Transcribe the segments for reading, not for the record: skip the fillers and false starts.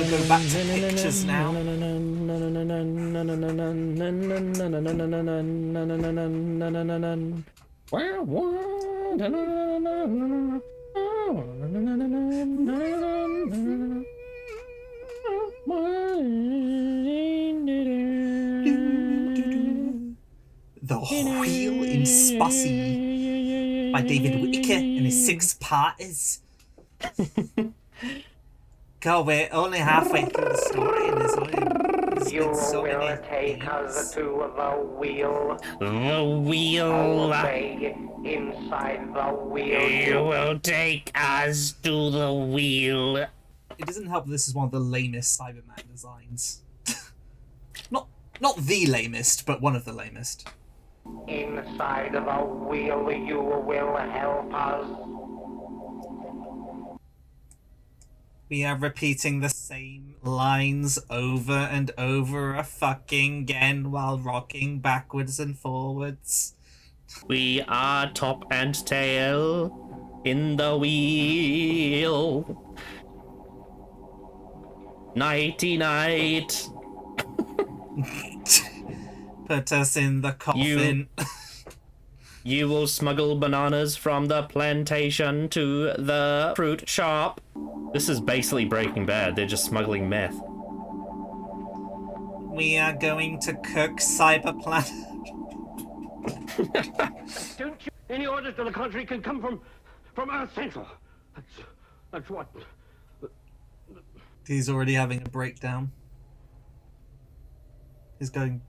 go back to pictures now. The Wheel in Spussy by David Whittaker and his six parters. God, we're only halfway through the story and there's been so many take us to the wheel. The wheel. Obey inside the wheel. You will take us to the wheel. It doesn't help that this is one of the lamest Cyberman designs. Not the lamest, but one of the lamest. Inside the wheel, you will help us. We are repeating the same lines over and over a fucking again while rocking backwards and forwards. We are top and tail in the wheel. Nighty night. Put us in the coffin. You will smuggle bananas from the plantation to the fruit shop. This is basically Breaking Bad. They're just smuggling meth. We are going to cook Cyberplanet. Don't you? Any orders to the contrary can come from Earth Central. That's what. He's already having a breakdown. He's going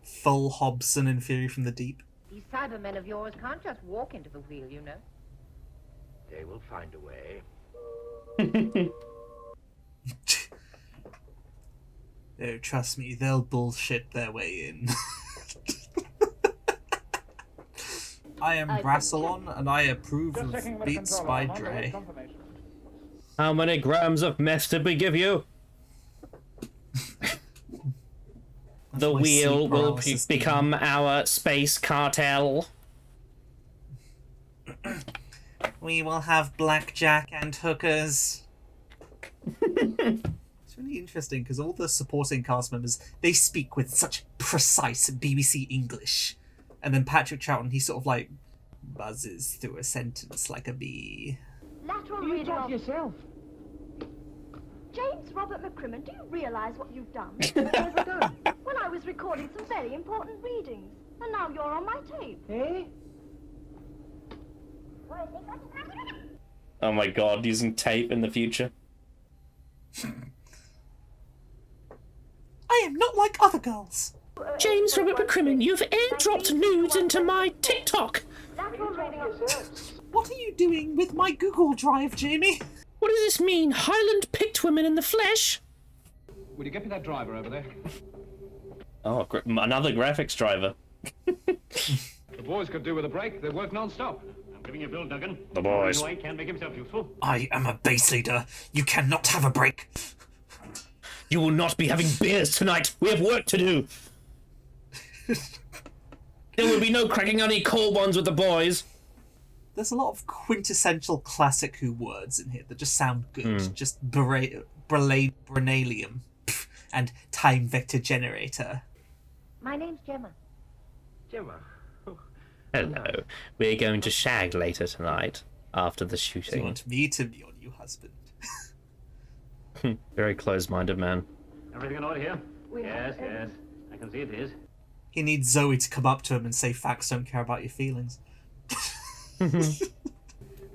full Hobson in Fury from the Deep. These Cybermen of yours can't just walk into the wheel, you know. They will find a way. Oh, trust me, they'll bullshit their way in. I am Rassilon, and I approve of Beats by Dre. How many grams of meth did we give you? The wheel will become our space cartel. We will have blackjack and hookers. It's really interesting because all the supporting cast members, they speak with such precise BBC English. And then Patrick Troughton, he sort of like buzzes through a sentence like a bee. Lateral You reading talk of... to yourself. James Robert McCrimmon, do you realise what you've done? What have I done? Well, I was recording some very important readings, and now you're on my tape. Eh? Oh my god, using tape in the future. I am not like other girls. James Robert McCrimmon, you've airdropped nudes into my TikTok. Lateral reading of... What are you doing with my Google Drive, Jamie? What does this mean? Highland picked women in the flesh? Would you get me that driver over there? Oh, another graphics driver. The boys could do with a break. They work non-stop. I'm giving you Bill Duggan. The boys. He can't make himself useful. I am a base leader. You cannot have a break. You will not be having beers tonight. We have work to do. There will be no cracking any cold ones with the boys. There's a lot of quintessential classic Who words in here that just sound good. Just Brenalium and time vector generator. My name's Gemma. Gemma. Hello. We're going to shag later tonight after the Do you shooting. want me to be your new husband? Very close-minded man. Everything in order here? Yes. I can see it is. He needs Zoe to come up to him and say facts don't care about your feelings.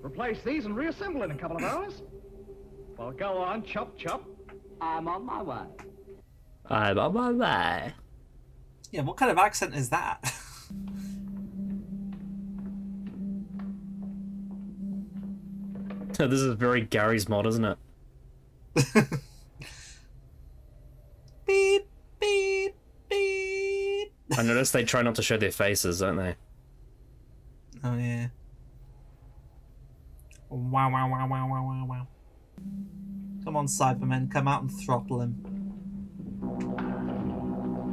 Replace these and reassemble in a couple of hours. Well, go on, chop, chop. I'm on my way. I'm on my way. Yeah, what kind of accent is that? This is very Gary's mod, isn't it? Beep, beep, beep. I noticed they try not to show their faces, don't they? Oh, yeah. Wow, wow, wow, wow, wow, wow, wow. Come on, Cybermen, come out and throttle him.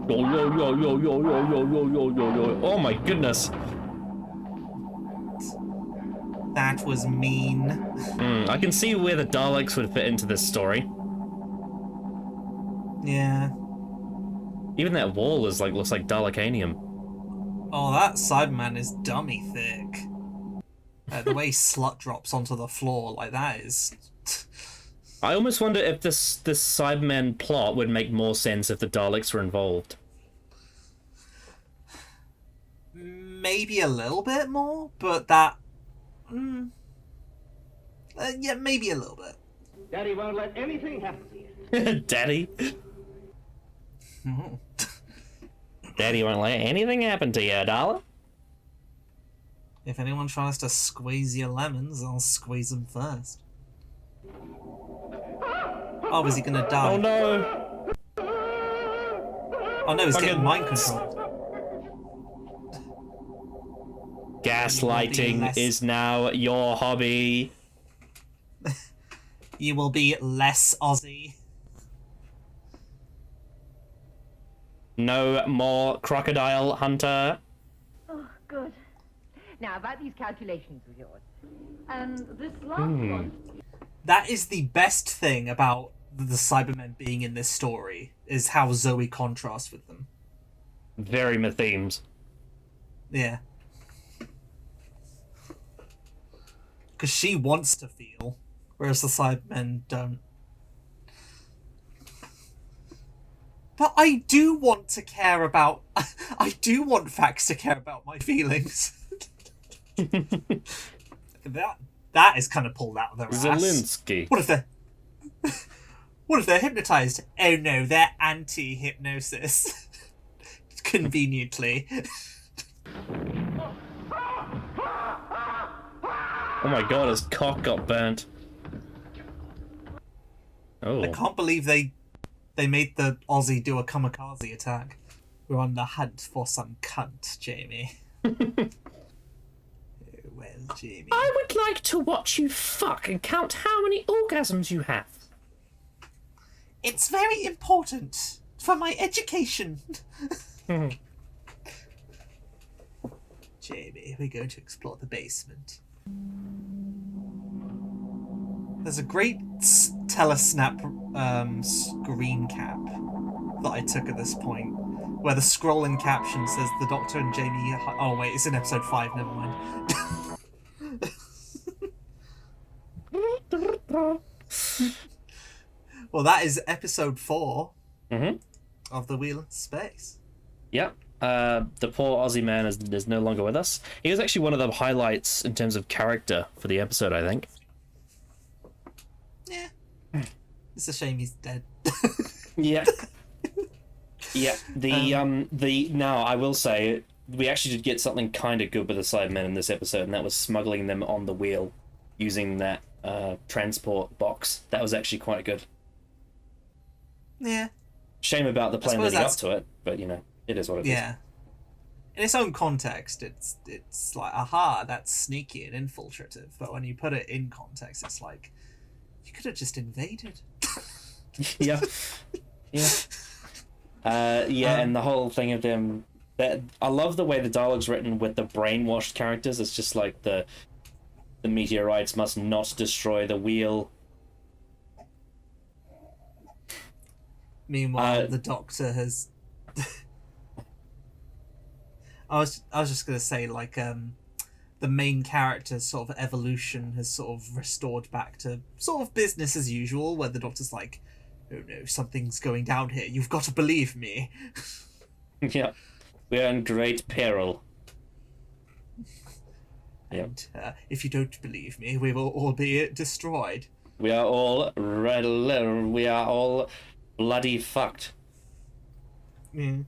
Yo. Oh my goodness. That was mean. I can see where the Daleks would fit into this story. Yeah. Even that wall is looks like Dalekanium. Oh, that Cyberman is dummy thick. The way Slut drops onto the floor, like that is... I almost wonder if this Cyberman plot would make more sense if the Daleks were involved. Maybe a little bit more, but that... yeah, maybe a little bit. Daddy won't let anything happen to you. Daddy? Daddy won't let anything happen to you, darling. If anyone tries to squeeze your lemons, I'll squeeze them first. Oh, is he gonna die? Oh no! Oh no, he's getting Fucking- mind controlled. Gaslighting less- is now your hobby. You will be less Aussie. No more crocodile hunter. Oh, good. Now, about these calculations of yours. And this last one. That is the best thing about the Cybermen being in this story, is how Zoe contrasts with them. Very themes. Yeah. Because she wants to feel, whereas the Cybermen don't. But I do want to care about... I do want Fax to care about my feelings. That is kind of pulled out of their ass. Zelensky. What if they're... What if they're hypnotized? Oh no, they're anti-hypnosis. Conveniently. Oh my god, his cock got burnt. Oh. I can't believe they made the Aussie do a kamikaze attack. We're on the hunt for some cunt, Jamie. Oh, well, Jamie. I would like to watch you fuck and count how many orgasms you have. It's very important for my education. Jamie, we're going to explore the basement. There's a great telesnap screen cap that I took at this point, where the scrolling caption says the Doctor and Jamie... Oh wait, it's in episode 5, never mind. Well, that is episode 4 of The Wheel of Space. Yep. The poor Aussie man is no longer with us. He was actually one of the highlights in terms of character for the episode, I think. Yeah. It's a shame he's dead. Yeah. Yeah. Now I will say we actually did get something kind of good with the Cybermen in this episode, and that was smuggling them on the wheel using that transport box. That was actually quite good. Yeah. Shame about the plane suppose leading up that's- to it, but you know, it is what it is. Yeah. In its own context, it's like, aha, that's sneaky and infiltrative. But when you put it in context, it's like, you could have just invaded. Yeah. Yeah. And the whole thing of them... I love the way the dialogue's written with the brainwashed characters. It's just like the meteorites must not destroy the wheel. Meanwhile, the Doctor has... I was just going to say, like, the main character's sort of evolution has sort of restored back to sort of business as usual, where the Doctor's like, oh no, something's going down here. You've got to believe me. Yeah. We are in great peril. And if you don't believe me, we will all be destroyed. We are all bloody fucked. Mm.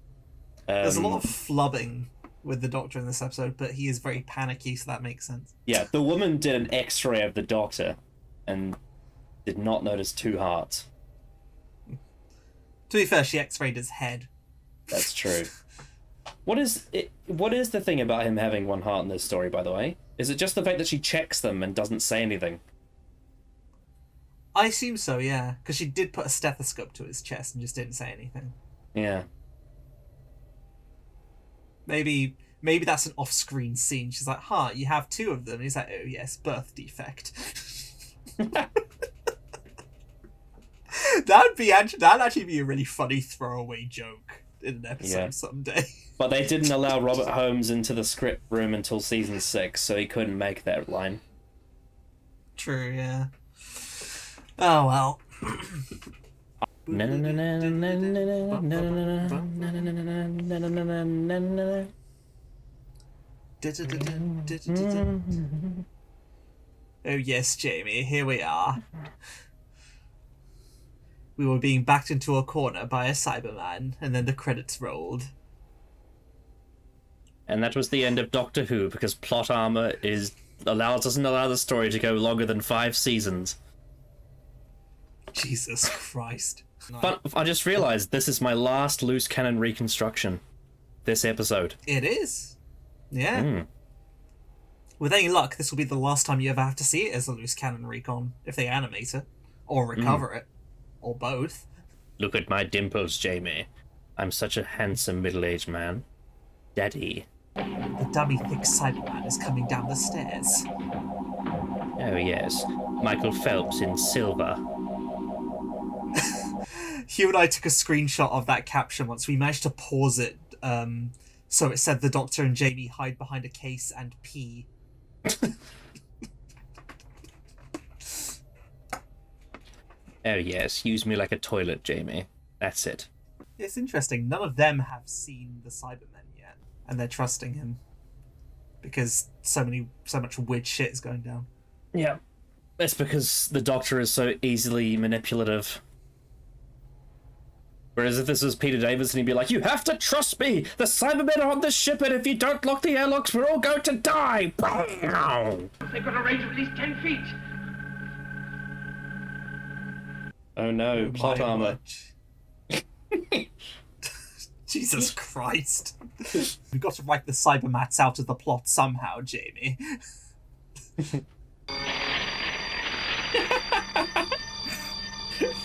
There's a lot of flubbing with the Doctor in this episode, but he is very panicky, so that makes sense. Yeah, the woman did an X-ray of the Doctor and did not notice 2 hearts. To be fair, she x-rayed his head. That's true. What is the thing about him having 1 heart in this story, by the way? Is it just the fact that she checks them and doesn't say anything? I assume so, yeah, because she did put a stethoscope to his chest and just didn't say anything. Yeah. Maybe that's an off-screen scene. She's like, you have 2 of them. And he's like, oh yes, birth defect. that'd actually be a really funny throwaway joke in an episode someday. But they didn't allow Robert Holmes into the script room until season 6, so he couldn't make that line. True, yeah. Oh well. Oh yes, Jamie, here we are. We were being backed into a corner by a Cyberman, and then the credits rolled. And that was the end of Doctor Who, because plot armor doesn't allow the story to go longer than 5 seasons. Jesus Christ. But I just realised this is my last loose cannon reconstruction. This episode. It is. Yeah. With any luck, this will be the last time you ever have to see it as a loose cannon recon, if they animate it. Or recover it. Or both. Look at my dimples, Jamie. I'm such a handsome middle-aged man. Daddy. The dummy thick Cyberman is coming down the stairs. Oh yes, Michael Phelps in silver. Hugh and I took a screenshot of that caption once. We managed to pause it, so it said the Doctor and Jamie hide behind a case and pee. Oh yes, use me like a toilet, Jamie. That's it. It's interesting. None of them have seen the Cybermen yet, and they're trusting him because so much weird shit is going down. Yeah, it's because the Doctor is so easily manipulative. Whereas if this was Peter Davison, he'd be like, "You have to trust me. The Cybermen are on this ship, and if you don't lock the airlocks, we're all going to die." They've got a range of at least 10 feet. Oh no, plot armor. Jesus Christ. We've got to write the Cybermats out of the plot somehow, Jamie.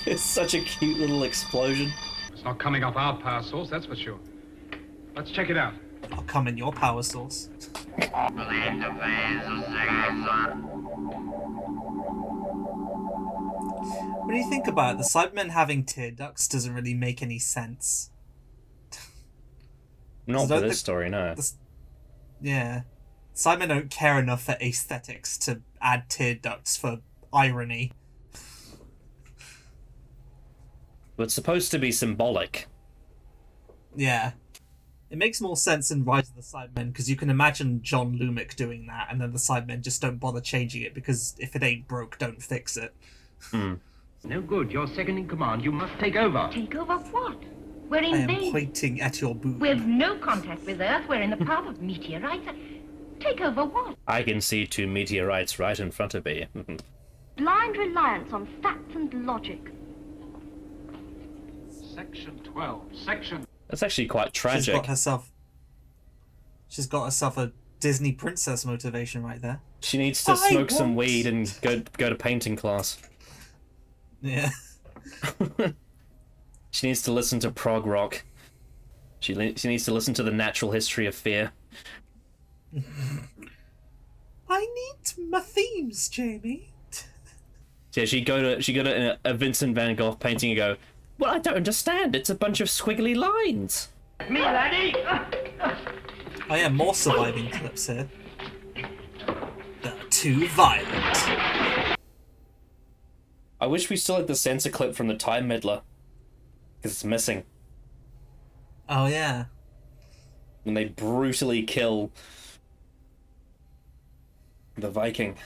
It's such a cute little explosion. It's not coming off our power source, that's for sure. Let's check it out. I'll come in your power source. When you think about it, the Cybermen having tear ducts doesn't really make any sense. Not for this story, no. Yeah. Cybermen don't care enough for aesthetics to add tear ducts for irony. But it's supposed to be symbolic. Yeah. It makes more sense in Rise of the Cybermen, because you can imagine John Lumick doing that, and then the Cybermen just don't bother changing it, because if it ain't broke, don't fix it. No good. You're second in command. You must take over. Take over what? We're I in am base. pointing at your boob. We've no contact with Earth. We're in the path of meteorites. Take over what? I can see 2 meteorites right in front of me. Blind reliance on facts and logic. Section 12. Section... That's actually quite tragic. She's got herself a Disney princess motivation right there. She needs to smoke some weed and go to painting class. Yeah. She needs to listen to prog rock. She needs to listen to the natural history of fear. I need my themes, Jamie. Yeah, she go to a Vincent van Gogh painting and go, "Well, I don't understand. It's a bunch of squiggly lines." Me, laddie! Oh yeah, more surviving clips here. They're too violent. I wish we still had the censor clip from the Time Meddler, because it's missing. Oh yeah. When they brutally kill the Viking.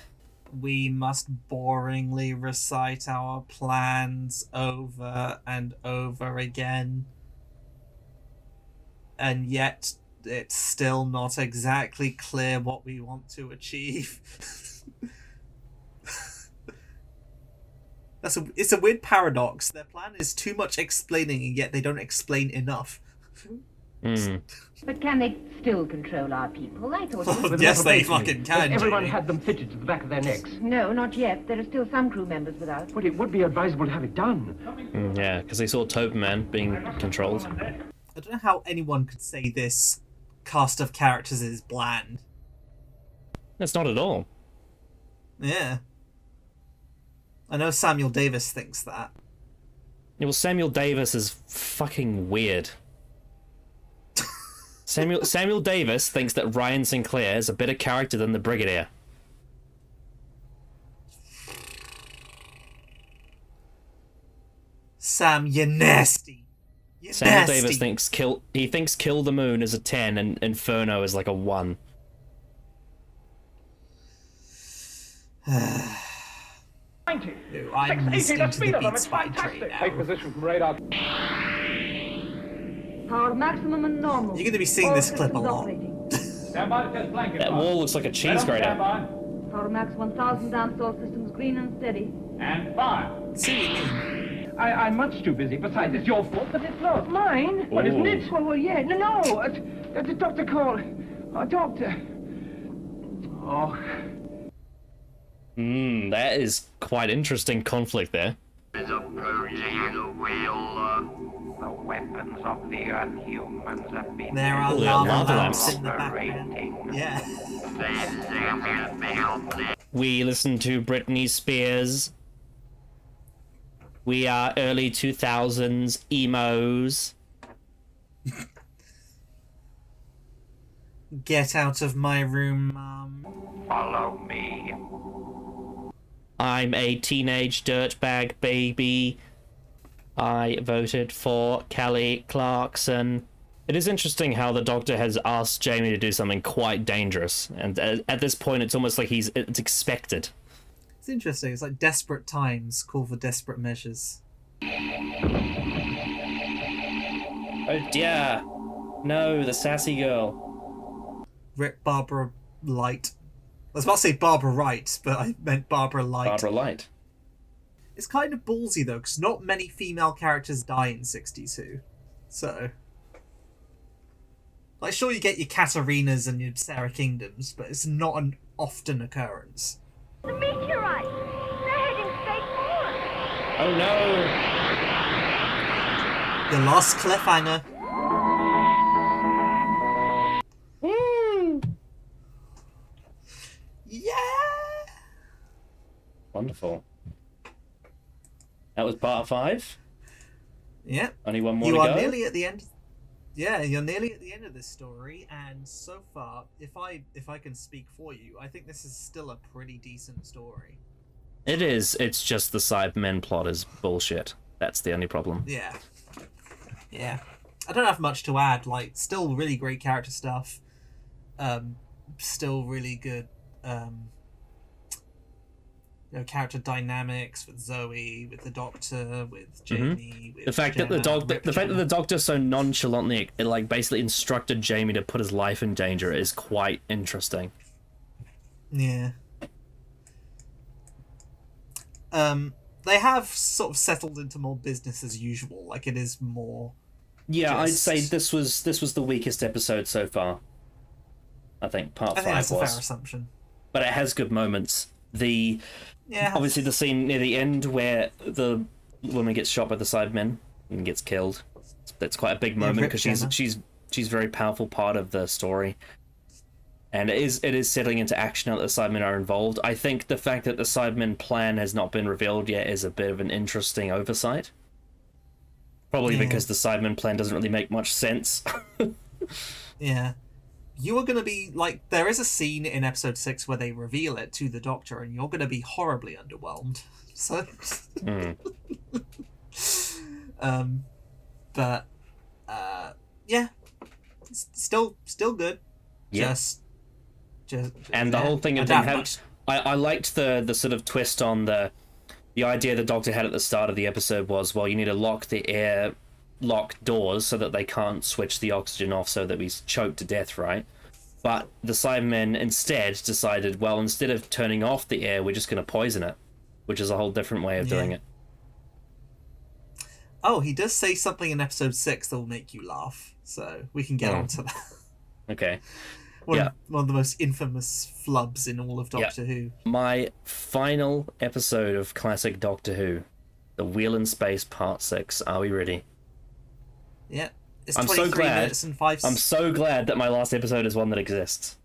We must boringly recite our plans over and over again. And yet, it's still not exactly clear what we want to achieve. It's a weird paradox. Their plan is too much explaining, and yet they don't explain enough. But can they still control our people? I thought... Yes, they fucking can. Everyone Jamie. had them fitted to the back of their necks. No, not yet. There are still some crew members without. But it would be advisable to have it done. Yeah, because they saw Toberman being controlled. I don't know how anyone could say this cast of characters is bland. That's not at all. Yeah. I know Samuel Davis thinks that. Well, Samuel Davis is fucking weird. Samuel Davis thinks that Ryan Sinclair is a better character than the Brigadier. Sam, you're nasty. You're Samuel nasty. Davis thinks Kill the Moon is a 10 and Inferno is like a 1. No, I'm listening to the Beats by train now. Take position from radar. Power maximum and normal. You're going to be seeing All this clip a systems lot. operating. Stand by to test blanket. That wall looks like a cheese grater. Power max 1000 amps, all systems green and steady. And fire. See what you mean. I'm much too busy. Besides, it's your fault. But it's not mine. What, isn't it? Well, yeah. No. The doctor called. Doctor. Oh. That is quite interesting conflict there. The weapons of the Unhumans have been There are Holy lava lava lamps lamps. in the background. Yeah. We listen to Britney Spears. We are early 2000s emos. Get out of my room, Mum. Follow me. I'm a teenage dirtbag baby. I voted for Kelly Clarkson. It is interesting how the Doctor has asked Jamie to do something quite dangerous, and at this point it's almost like it's expected. It's interesting. It's like desperate times call for desperate measures. Oh dear. No, the sassy girl. Rip Barbara Light. I was about to say Barbara Wright, but I meant Barbara Light. Barbara Light. It's kind of ballsy though, because not many female characters die in 62. So, like, sure you get your Katarinas and your Sarah Kingdoms, but it's not an often occurrence. The meteorite! They're heading straight for us! Oh no! The last cliffhanger. Yeah! Wonderful. That was part 5. Yeah. Only one more You to are go. nearly at the end. Yeah, you're nearly at the end of this story, and so far, if I can speak for you, I think this is still a pretty decent story. It is. It's just the Cybermen plot is bullshit. That's the only problem. Yeah. Yeah. I don't have much to add. Like, still really great character stuff. Still really good, character dynamics with Zoe, with the Doctor, with Jamie, with The fact that the Doctor so nonchalantly, like, basically instructed Jamie to put his life in danger is quite interesting. Yeah. They have sort of settled into more business as usual. Like, it is more. Yeah, I'd just- say this was the weakest episode so far. I think part I think 5 that's a was, fair assumption. but it has good moments. Yeah. Obviously the scene near the end where the woman gets shot by the Cybermen and gets killed. That's quite a big moment Rip because Gemma. she's a very powerful part of the story. And it is settling into action now that the Cybermen are involved. I think the fact that the Cybermen plan has not been revealed yet is a bit of an interesting oversight. Probably Yeah. because the Cybermen plan doesn't really make much sense. Yeah. You are going to be, like, there is a scene in episode 6 where they reveal it to the Doctor, and you're going to be horribly underwhelmed. So. But, yeah. It's still good. Yeah. Just And the whole thing of I them don't having... I liked the sort of twist on the idea the Doctor had at the start of the episode was, well, you need to lock the airlock doors so that they can't switch the oxygen off so that we choke to death, right? But the Cybermen instead decided, well, instead of turning off the air, we're just going to poison it, which is a whole different way of doing it. Oh, he does say something in episode 6 that will make you laugh, so we can get onto that. Okay. One Yeah. of the most infamous flubs in all of Doctor Who. My final episode of classic Doctor Who, The Wheel in Space Part 6. Are we ready? Yeah. It's I'm so 23 glad. minutes and 5 I'm so glad that my last episode is one that exists.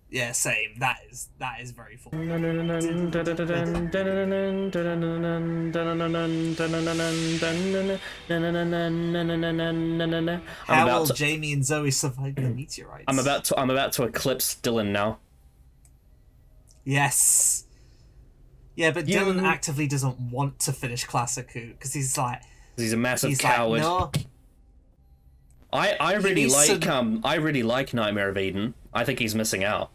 Yeah, same. That is very full. How will Jamie and Zoe survive the meteorites? I'm about to eclipse Dylan now. Yes. Yeah, but Dylan actively doesn't want to finish Classicu because he's a massive coward. Like, no. I really like Nightmare of Eden. I think he's missing out.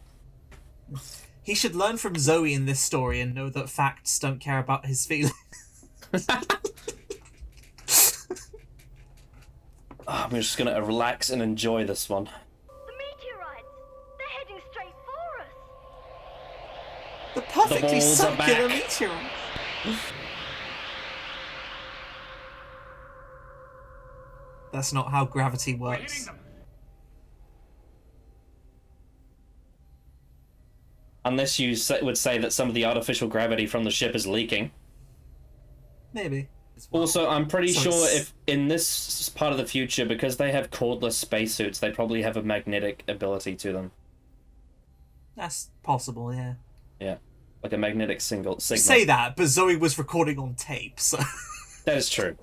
He should learn from Zoe in this story and know that facts don't care about his feelings. I'm just gonna relax and enjoy this one. The meteorites! They're heading straight for us! The perfectly balls are circular back. meteorite. That's not how gravity works. Unless you would say that some of the artificial gravity from the ship is leaking. Maybe. Also, I'm pretty sure if in this part of the future, because they have cordless spacesuits, they probably have a magnetic ability to them. That's possible, yeah. Yeah, like a magnetic signal. Say that, but Zoe was recording on tape, so... That is true.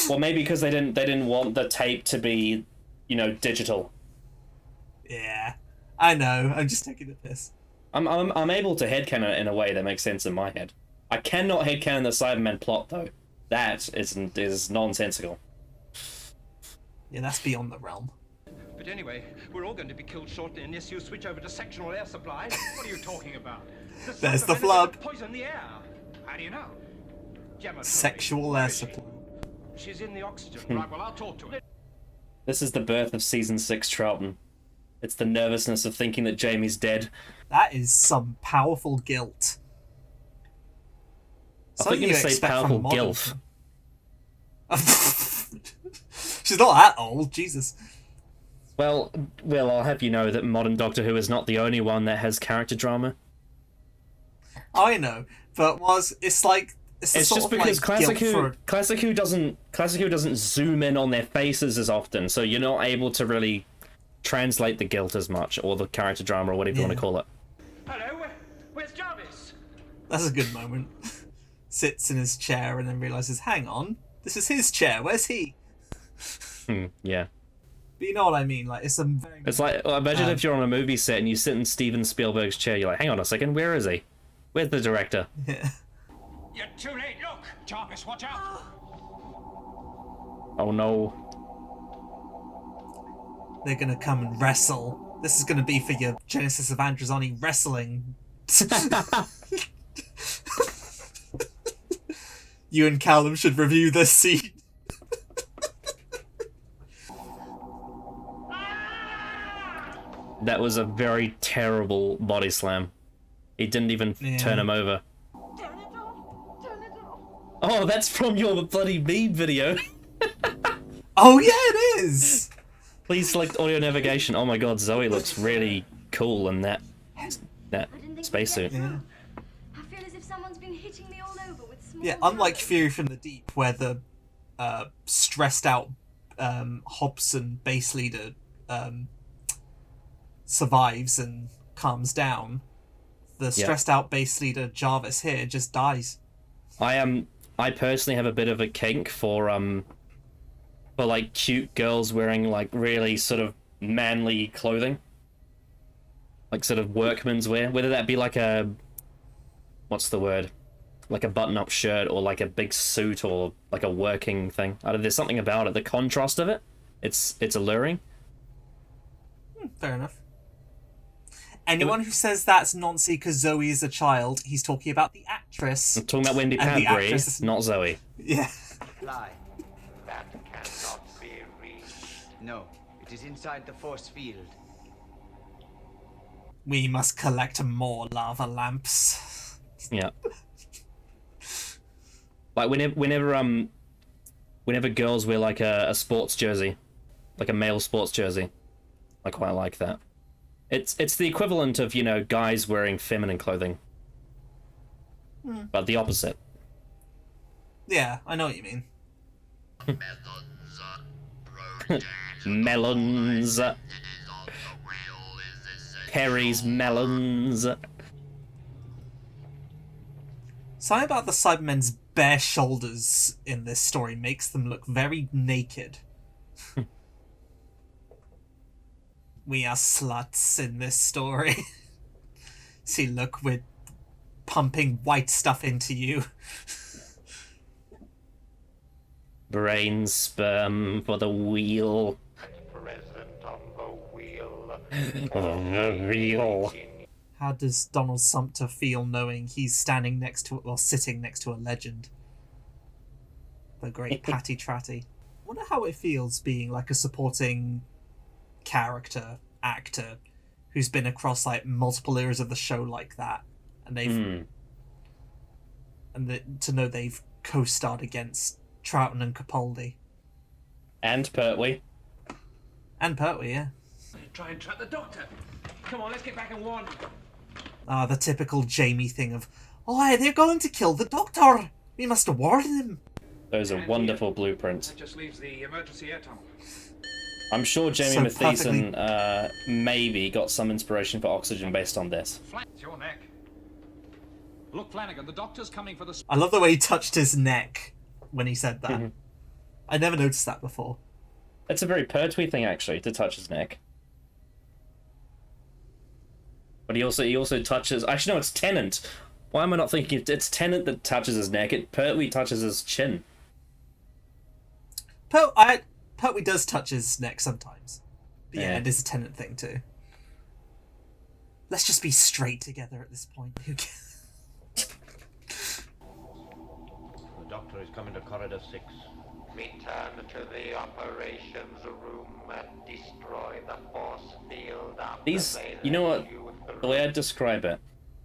Well, maybe because they didn't want the tape to be, digital. Yeah, I know. I'm just taking the piss. I'm able to headcanon it in a way that makes sense in my head. I cannot headcanon the Cybermen plot though. That is nonsensical. Yeah, that's beyond the realm. But anyway, we're all going to be killed shortly unless you switch over to sectional air supply. What are you talking about? There's the flub. Poison the air. How do you know? Sexual air supply. She's in the oxygen. Right, well, I'll talk to her. This is the birth of season 6 Troughton. It's the nervousness of thinking that Jamie's dead. That is some powerful guilt. I thought you were going to say powerful gilf. She's not that old, Jesus. Well, I'll have you know that modern Doctor Who is not the only one that has character drama. I know, but it's like it's just because Classic Who doesn't zoom in on their faces as often, so you're not able to really translate the guilt as much, or the character drama, or whatever you want to call it. Hello, where's Jarvis? That's a good moment. Sits in his chair and then realizes, hang on, this is his chair. Where's he? Yeah. But you know what I mean? Like it's some. It's like imagine if you're on a movie set and you sit in Steven Spielberg's chair. You're like, hang on a second, where is he? Where's the director? Yeah. You're too late. Look, Jarvis, watch out. Oh no. They're gonna come and wrestle. This is gonna be for your Genesis of Androzani wrestling. You and Callum should review this scene. That was a very terrible body slam. He didn't even turn him over. Turn it off! Turn it off! Oh, that's from your bloody meme video. Oh yeah, it is! Please select audio navigation. Oh my god, Zoe looks really cool in that spacesuit. Yeah. I feel as if someone's been hitting me all over with small Yeah, unlike hammers. Fury from the Deep, where the stressed out Hobson base leader survives and calms down, the stressed out base leader Jarvis here just dies. I personally have a bit of a kink for like cute girls wearing like really sort of manly clothing, like sort of workman's wear, whether that be like a like a button-up shirt or like a big suit or like a working thing. I don't know, there's something about it, the contrast of it, it's alluring. Fair enough. Anyone who says that's nonsense because Zoe is a child, he's talking about the actress. I'm talking about Wendy Padbury, not Zoe. Yeah. Fly. That cannot be reached. No, it is inside the force field. We must collect more lava lamps. Yeah. Like whenever girls wear like a sports jersey, like a male sports jersey, I quite like that. It's the equivalent of, guys wearing feminine clothing. But the opposite. Yeah, I know what you mean. Melons. Perry's melons. Something about the Cybermen's bare shoulders in this story makes them look very naked. We are sluts in this story. See, look, we're pumping white stuff into you. Brain sperm for the wheel. Present on the wheel. On the wheel. How does Donald Sumter feel knowing he's standing next to, or sitting next to a legend? The great Patty Tratty. Wonder how it feels being like a supporting character, actor, who's been across like multiple eras of the show like that, and they've to know they've co-starred against Troughton and Capaldi. And Pertwee. And Pertwee, yeah. Try and trap the doctor. Come on, let's get back and warn him. Ah, the typical Jamie thing of, oh, they're going to kill the doctor! We must warn him! Those are wonderful blueprints. That just leaves the emergency air tunnel. I'm sure Jamie So Mathieson maybe got some inspiration for Oxygen based on this. It's your neck. Look, Flanagan, the doctor's coming for the... I love the way he touched his neck when he said that. I never noticed that before. It's a very Pertwee thing, actually, to touch his neck. But he also touches... Actually, no, it's Tennant. Why am I not thinking it's Tennant that touches his neck? Pertwee touches his chin. Pertwee does touch his neck sometimes. But yeah, it is a Tennant thing too. Let's just be straight together at this point. Who cares? The doctor is coming to corridor 6. Return to the operations room and destroy the force field. These, you know what? The way I describe it,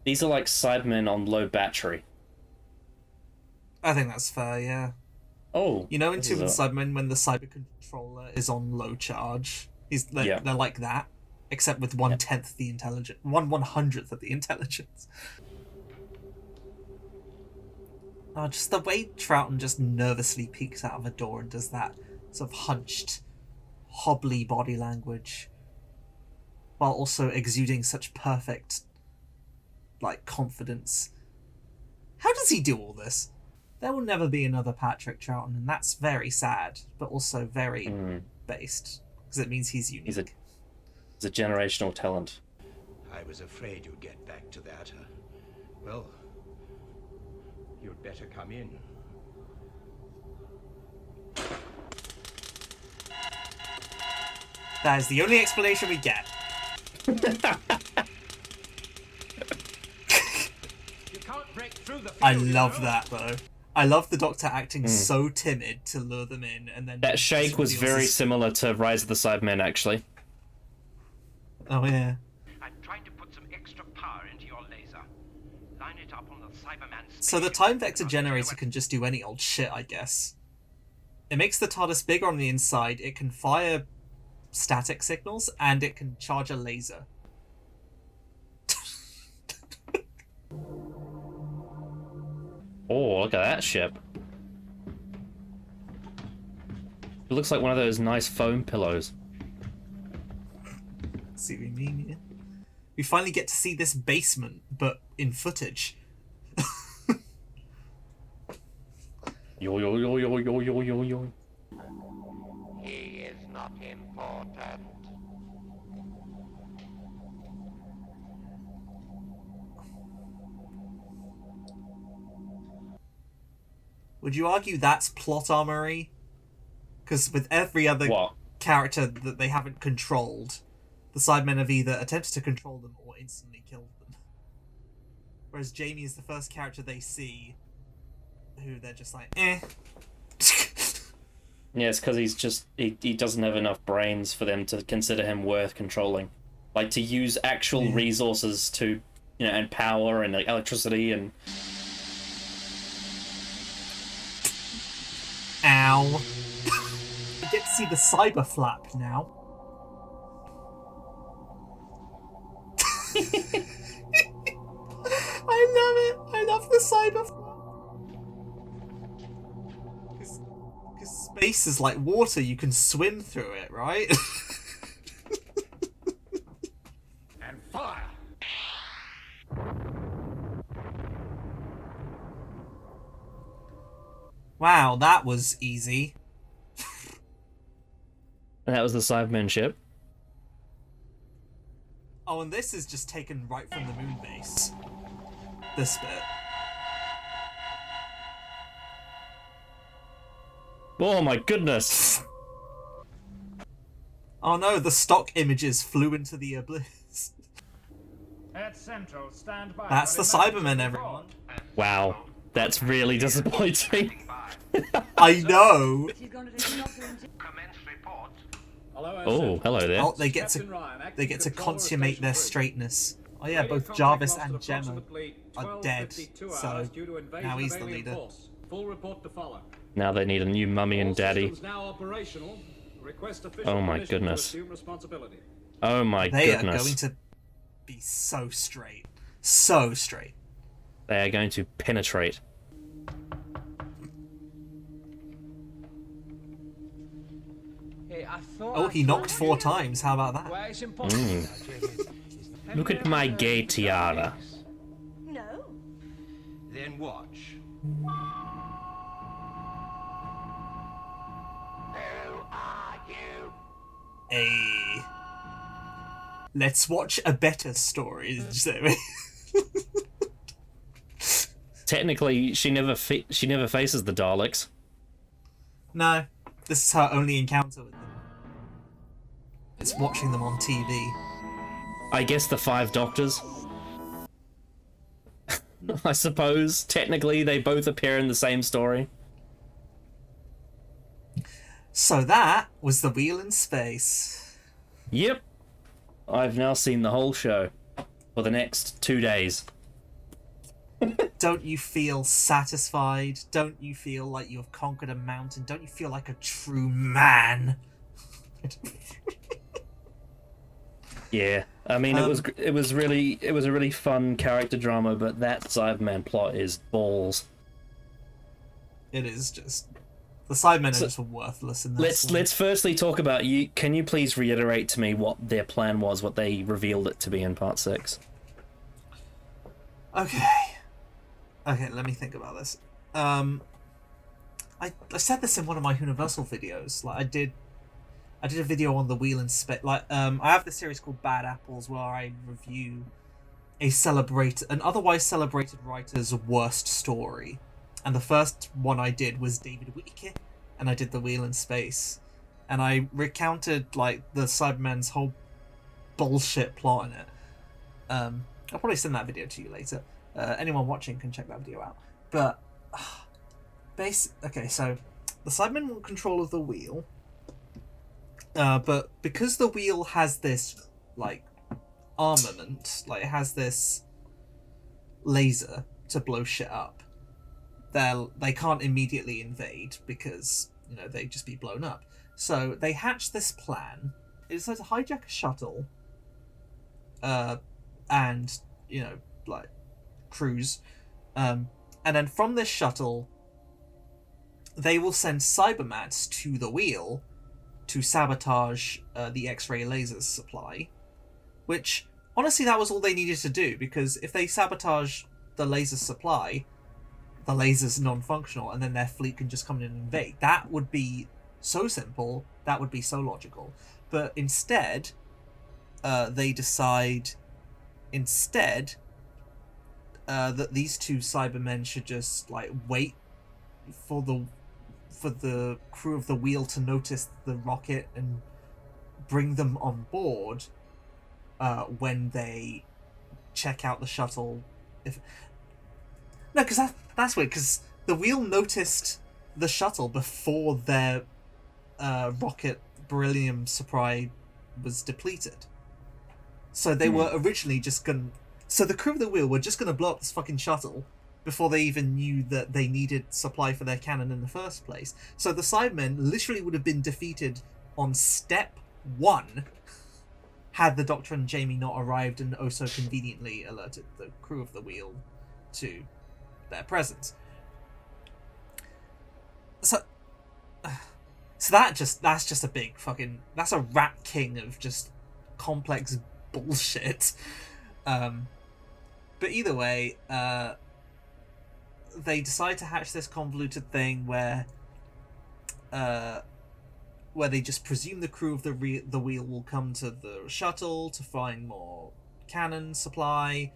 these are like Cybermen on low battery. I think that's fair, yeah. Oh. You know in Two and Cybermen when the cyber controller is on low charge? They're like that. Except with 1/10 the intelligence. 1/100th of the intelligence. Oh, just the way Troughton just nervously peeks out of a door and does that sort of hunched, hobbly body language, while also exuding such perfect, like, confidence. How does he do all this? There will never be another Patrick Troughton, and that's very sad, but also very based, because it means he's unique. He's a generational talent. I was afraid you'd get back to that. Well, you'd better come in. That is the only explanation we get. You can't break through the field, I love that, though. I love the Doctor acting so timid to lure them in, and then... That shake was very similar to Rise of the Cybermen, actually. Oh, yeah. I'm trying to put some extra power into your laser. Line it up on the Cyberman's... So the time vector generator can just do any old shit, I guess. It makes the TARDIS bigger on the inside, it can fire static signals, and it can charge a laser. Oh, look at that ship. It looks like one of those nice foam pillows. See what you mean, yeah? We finally get to see this basement, but in footage. Yo yo yo yo yo yo yo yo. He is not important. Would you argue that's plot armory? Because with every other character that they haven't controlled, the Cybermen have either attempted to control them or instantly killed them. Whereas Jamie is the first character they see who they're just like, eh. Yeah, it's because he doesn't have enough brains for them to consider him worth controlling. Like, to use actual resources to, and power and like electricity and... Ow. We get to see the cyber flap now. I love it. I love the cyber flap. Because space is like water, you can swim through it, right? And follow Wow, that was easy. And that was the Cybermen ship. Oh, and this is just taken right from the moon base. This bit. Oh my goodness! Oh no, the stock images flew into the abyss. At Central, stand by. That's the Cybermen, everyone. Wow, that's really disappointing. I know. Oh, hello there. Oh, they get to consummate their straightness. Oh yeah, both Jarvis and Gemma are dead, so now he's the leader. Full report to follow. Now they need a new mummy and daddy. Now operational. Request official Oh my permission to goodness. assume responsibility. Oh my They are goodness. going to be so straight. So straight. They are going to penetrate. Oh, he knocked 4 times. How about that? Look at my gay tiara. No. Then watch. Hey. Let's watch a better story, Zoe. Technically, she never faces the Daleks. No, this is her only encounter with them. It's watching them on TV. I guess the 5 Doctors. I suppose, technically, they both appear in the same story. So that was The Wheel in Space. Yep. I've now seen the whole show for the next 2 days. Don't you feel satisfied? Don't you feel like you have conquered a mountain? Don't you feel like a true man? Yeah, I mean, it was a really fun character drama, but that Cyberman plot is balls. It is just the Cybermen are just worthless in this. Let's firstly talk about you. Can you please reiterate to me what their plan was, what they revealed it to be in part 6? Okay, let me think about this. I said this in one of my Universal videos. Like I did a video on The Wheel in Space. Like I have this series called Bad Apples where I review an otherwise celebrated writer's worst story. And the first one I did was David Whittaker, and I did The Wheel in Space. And I recounted like the Cybermen's whole bullshit plot in it. I'll probably send that video to you later. Anyone watching can check that video out. But okay, so the Cybermen want control of the wheel. But because the wheel has this like armament, like it has this laser to blow shit up, they can't immediately invade because they'd just be blown up. So they hatch this plan. It's to hijack a shuttle, and like cruise, and then from this shuttle, they will send Cybermats to the wheel to sabotage the X-ray lasers supply. Which honestly, that was all they needed to do, because if they sabotage the laser supply, the laser's non-functional, and then their fleet can just come in and invade. That would be so simple. That would be so logical. But instead, they decide that these 2 Cybermen should just like wait for the crew of the wheel to notice the rocket and bring them on board when they check out the shuttle. Because that's weird, because the wheel noticed the shuttle before their rocket beryllium supply was depleted. So they were originally just going... So the crew of the wheel were just going to blow up this fucking shuttle before they even knew that they needed supply for their cannon in the first place. So the Cybermen literally would have been defeated on step 1 had the Doctor and Jamie not arrived and oh so conveniently alerted the crew of the wheel to their presence. So that's just a big fucking... That's a rat king of just complex bullshit. But either way, they decide to hatch this convoluted thing where they just presume the crew of the wheel will come to the shuttle to find more cannon supply.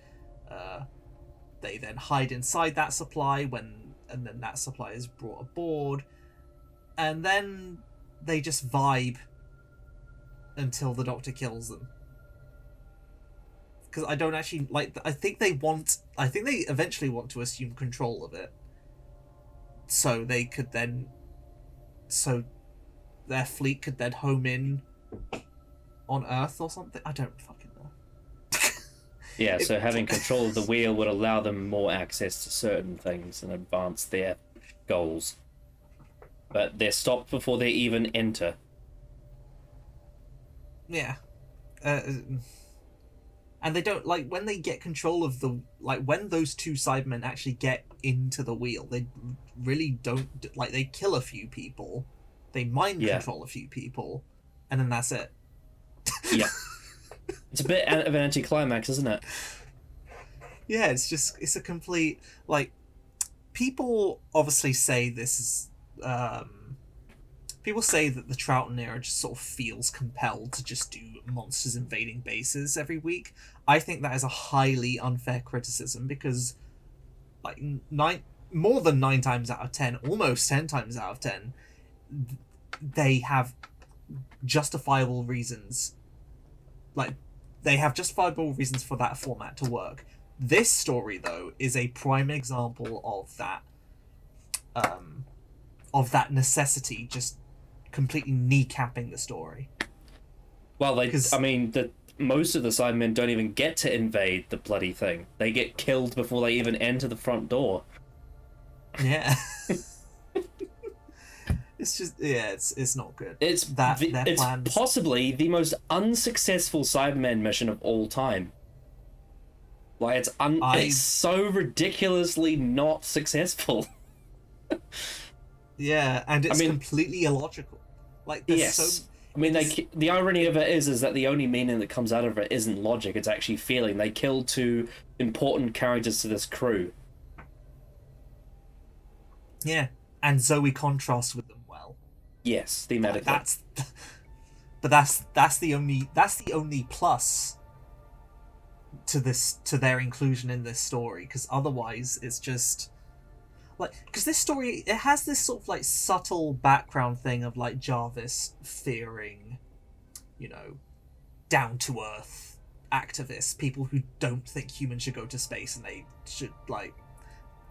They then hide inside that supply and then that supply is brought aboard, and then they just vibe until the Doctor kills them. Because I don't actually like. I think they eventually want to assume control of it, so they could then, so their fleet could then home in on Earth or something. I don't fucking know. Yeah, so having control of the wheel would allow them more access to certain things and advance their goals. But they're stopped before they even enter. Yeah. And they don't, like, when they get control of the, like, when those two Cybermen actually get into the wheel, they really don't, like, they kill a few people, they mind control a few people, and then that's it. Yeah. It's a bit of an anticlimax, isn't it? Yeah, it's a complete, like, people obviously say this is, people say that the Troughton era just sort of feels compelled to just do monsters invading bases every week. I think that is a highly unfair criticism because, like, more than 9 times out of 10, almost 10 times out of 10, they have justifiable reasons. Like, they have justifiable reasons for that format to work. This story, though, is a prime example of that necessity just completely kneecapping the story. Well, most of the Cybermen don't even get to invade the bloody thing. They get killed before they even enter the front door. Yeah. It's just, it's not good. It's possibly the most unsuccessful Cybermen mission of all time. Like, it's so ridiculously not successful. Yeah, and it's completely illogical. Like, there's the irony of it is that the only meaning that comes out of it isn't logic, it's actually feeling. They killed 2 important characters to this crew. Yeah, and Zoe contrasts with them well. Yes, thematically. That's the only plus to their inclusion in this story, because otherwise it's just like, because this story, it has this sort of like subtle background thing of like Jarvis fearing, you know, down to earth activists, people who don't think humans should go to space, and they should, like,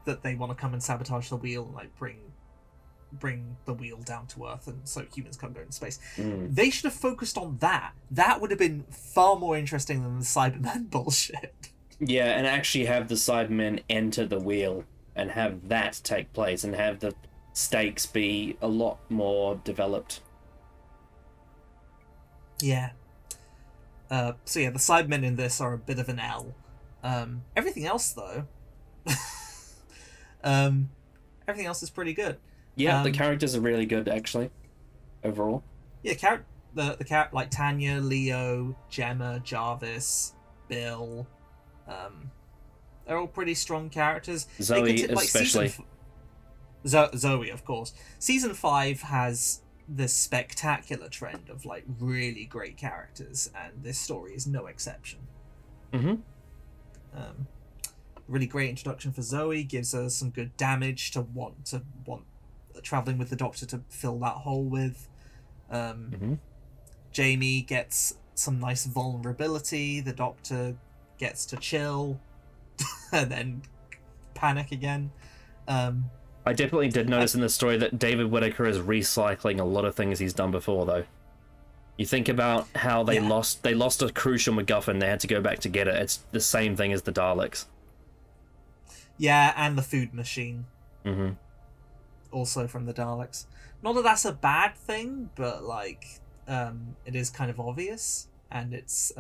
that they want to come and sabotage the wheel and like bring the wheel down to earth, and so humans can't go into space. They should have focused on that. That would have been far more interesting than the Cyberman bullshit. Yeah, and actually have the Cybermen enter the wheel and have that take place and have the stakes be a lot more developed. Yeah. So yeah, the Cybermen in this are a bit of an L. Everything else, though, everything else is pretty good. Yeah, the characters are really good, actually, overall. Yeah, the like Tanya, Leo, Gemma, Jarvis, Bill, they're all pretty strong characters. Zoe, especially. Zoe, of course. Season 5 has this spectacular trend of like really great characters, and this story is no exception. Really great introduction for Zoe, gives her some good damage to want traveling with the Doctor to fill that hole with. Jamie gets some nice vulnerability, the Doctor gets to chill and then panic again. I definitely did notice in the story that David Whittaker is recycling a lot of things he's done before, though. You think about how they lost a crucial MacGuffin, they had to go back to get it. It's the same thing as the Daleks. Yeah, and the food machine. Also from the Daleks. Not that that's a bad thing, but like, it is kind of obvious, and it's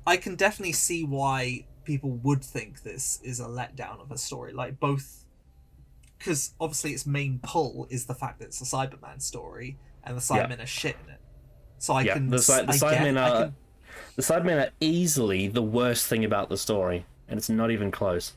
I can definitely see why people would think this is a letdown of a story. Like, both because obviously its main pull is the fact that it's a Cyberman story, and the Cybermen are shit in it. So I can. The Cybermen are. The Cybermen are easily the worst thing about the story, and it's not even close.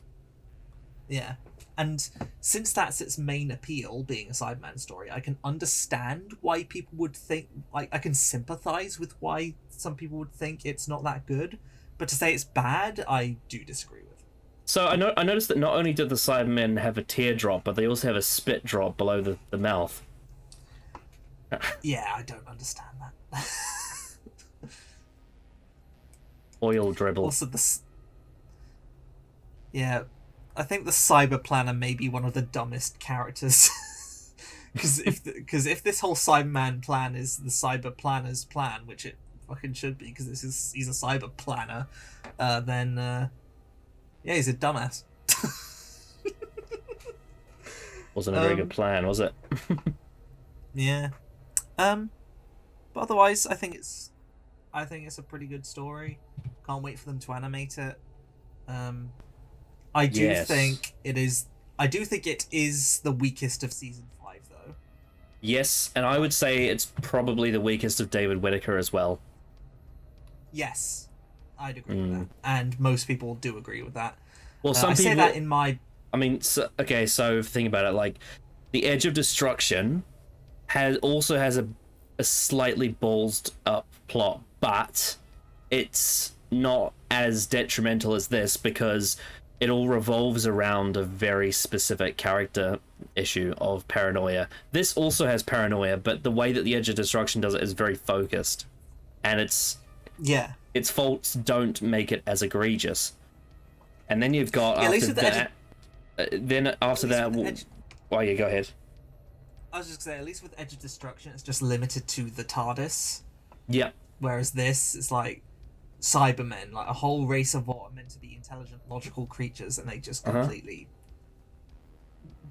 Yeah. And since that's its main appeal, being a Cyberman story, I can understand why people would think, like, I can sympathize with why some people would think it's not that good, but to say it's bad, I do disagree with. So I noticed that not only did the Cybermen have a teardrop, but they also have a spit drop below the mouth. Yeah, I don't understand that. Oil dribble. Also, yeah, I think the Cyber Planner may be one of the dumbest characters. Because if this whole Cyberman plan is the Cyber Planner's plan, which it fucking should be, because he's a Cyber Planner, then yeah, he's a dumbass. Wasn't a very good plan, was it? Yeah. But otherwise, I think it's a pretty good story. Can't wait for them to animate it. I do think it is the weakest of season 5, though. Yes, and I would say it's probably the weakest of David Whittaker as well. Yes, I'd agree with that, and most people do agree with that. Well, some I people say that in my. I mean, so think about it. Like, the Edge of Destruction also has a slightly ballsed up plot, but it's not as detrimental as this because it all revolves around a very specific character issue of paranoia. This also has paranoia, but the way that the Edge of Destruction does it is very focused, and its faults don't make it as egregious. And then you've got after that. Go ahead. I was just gonna say, at least with Edge of Destruction, it's just limited to the TARDIS. Yeah. Whereas this is like Cybermen, like a whole race of what are meant to be intelligent, logical creatures, and they just completely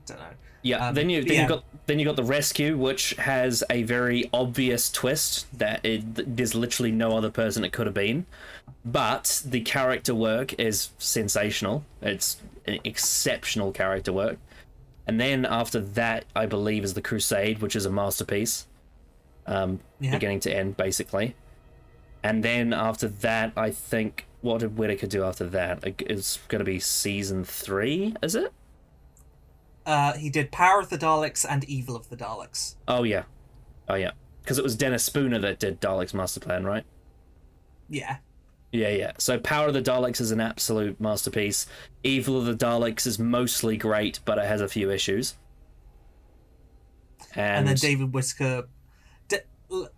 don't know. Yeah. Then you got the Rescue, which has a very obvious twist that there's literally no other person it could have been, but the character work is sensational. It's an exceptional character work. And then after that, I believe, is the Crusade, which is a masterpiece, beginning to end, basically. And then after that, I think, what did Whittaker do after that? It's going to be season 3, is it? He did Power of the Daleks and Evil of the Daleks. Oh yeah, because it was Dennis Spooner that did Daleks Master Plan, right? Yeah. Yeah. So Power of the Daleks is an absolute masterpiece. Evil of the Daleks is mostly great, but it has a few issues. And then David Whittaker.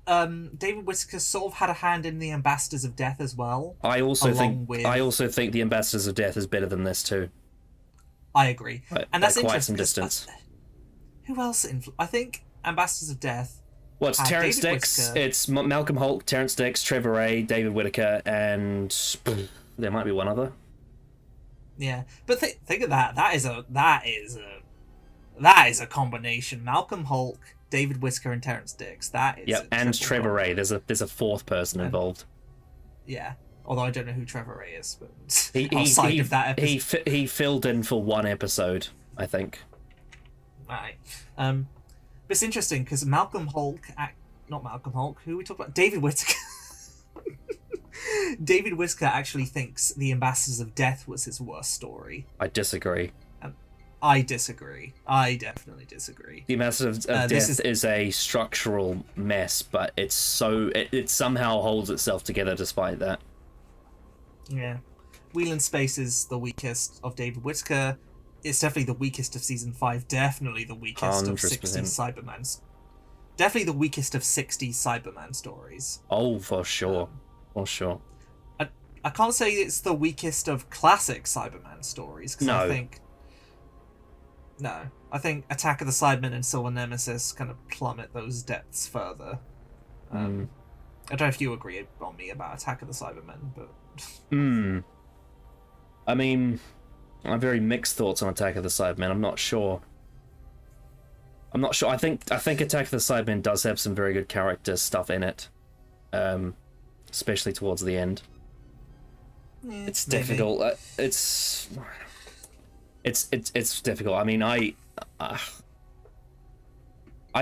David Whittaker sort of had a hand in the Ambassadors of Death as well. I also think the Ambassadors of Death is better than this too. I agree, and that's quite interesting. Some distance. Who else? I think Ambassadors of Death. Well, it's Terrence Dix. It's Malcolm Hulke, Terrence Dix, Trevor Ray, David Whittaker, and there might be one other. Yeah, but think of that. That is a combination. Malcolm Hulke, David Whittaker, and Terrence Dix. That is. Yep, and Trevor Ray. There's a fourth person involved. Yeah, although I don't know who Trevor Ray is, but outside of that episode, he filled in for one episode, I think. Right. But it's interesting because not Malcolm Hulke. Who are we talking about? David Whittaker. David Whittaker actually thinks The Ambassadors of Death was his worst story. I disagree. I disagree. I definitely disagree. The Ambassadors of Death is a structural mess, but it somehow holds itself together despite that. Yeah. Wheel in Space is the weakest of David Whittaker. It's definitely the weakest of season 5. Definitely the weakest of 60 Cyberman. Definitely the weakest of 60 Cyberman stories. Oh, for sure. For sure. I can't say it's the weakest of classic Cyberman stories, because I think Attack of the Cybermen and Silver Nemesis kind of plummet those depths further. I don't know if you agree on me about Attack of the Cybermen, but... I mean, I have very mixed thoughts on Attack of the Cybermen. I'm not sure. I think Attack of the Cybermen does have some very good character stuff in it, especially towards the end. Yeah, it's difficult. It's difficult. I mean, I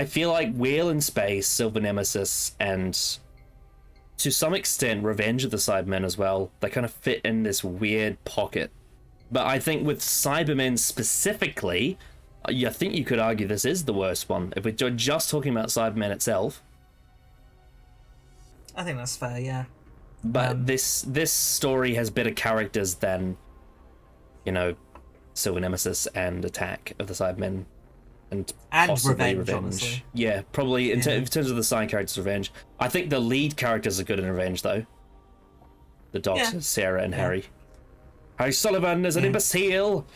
feel like Wheel in Space, Silver Nemesis, and to some extent, Revenge of the Cybermen as well. They kind of fit in this weird pocket. But I think with Cybermen specifically, I think you could argue this is the worst one. If we're just talking about Cybermen itself. I think that's fair, yeah. But this story has better characters than, Silver Nemesis and Attack of the Cybermen. And possibly Revenge, honestly. Yeah, probably in terms of the side characters, Revenge. I think the lead characters are good in Revenge, though. The Doctor, Sarah, and Harry. Harry Sullivan is an imbecile!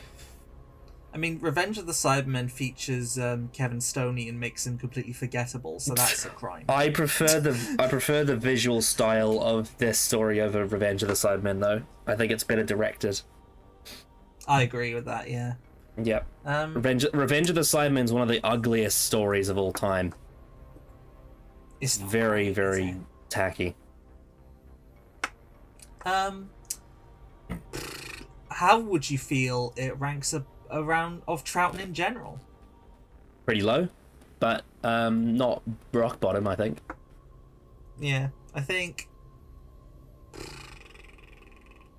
I mean, Revenge of the Cybermen features Kevin Stoney and makes him completely forgettable, so that's a crime. I prefer the visual style of this story over Revenge of the Cybermen, though. I think it's better directed. I agree with that, yeah. Yep. Revenge of the Cybermen is one of the ugliest stories of all time. It's very, very tacky. How would you feel it ranks around of Troughton in general? Pretty low, but not rock bottom, I think. Yeah, I think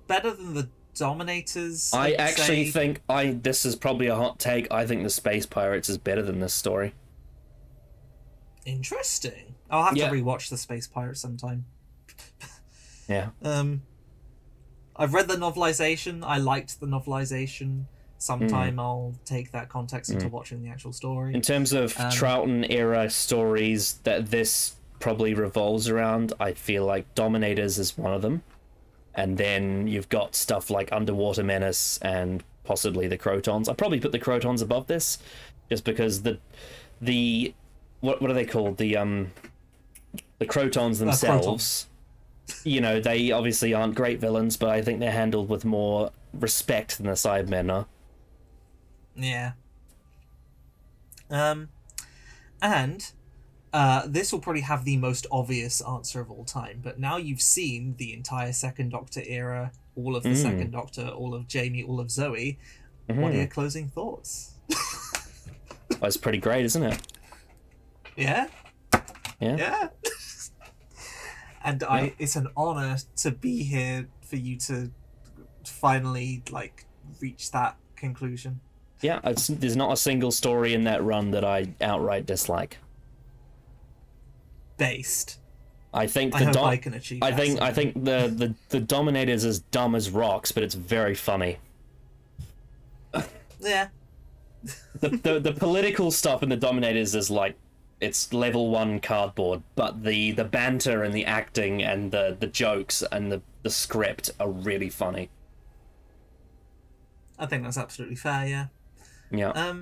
better than the Dominators. I actually think this is probably a hot take. I think the Space Pirates is better than this story. Interesting. I'll have to rewatch the Space Pirates sometime. Yeah. I've read the novelization. I liked the novelization. Sometime I'll take that context into watching the actual story. In terms of Troughton era stories that this probably revolves around, I feel like Dominators is one of them. And then you've got stuff like Underwater Menace and possibly the Crotons. I'd probably put the Crotons above this, just because the what are they called? The Crotons themselves. They obviously aren't great villains, but I think they're handled with more respect than the Cybermen are. Yeah. And this will probably have the most obvious answer of all time, but now you've seen the entire Second Doctor era, all of the Second Doctor, all of Jamie, all of Zoe. What are your closing thoughts? Well, it's pretty great, isn't it? Yeah? Yeah? Yeah. And it's an honor to be here for you to finally, reach that conclusion. Yeah, there's not a single story in that run that I outright dislike. Based. I think I hope I can achieve that I think the Dominators is dumb as rocks, but it's very funny. Yeah. The political stuff in the Dominators is it's level 1 cardboard, but the banter and the acting and the jokes and the script are really funny. I think that's absolutely fair, yeah. Yeah.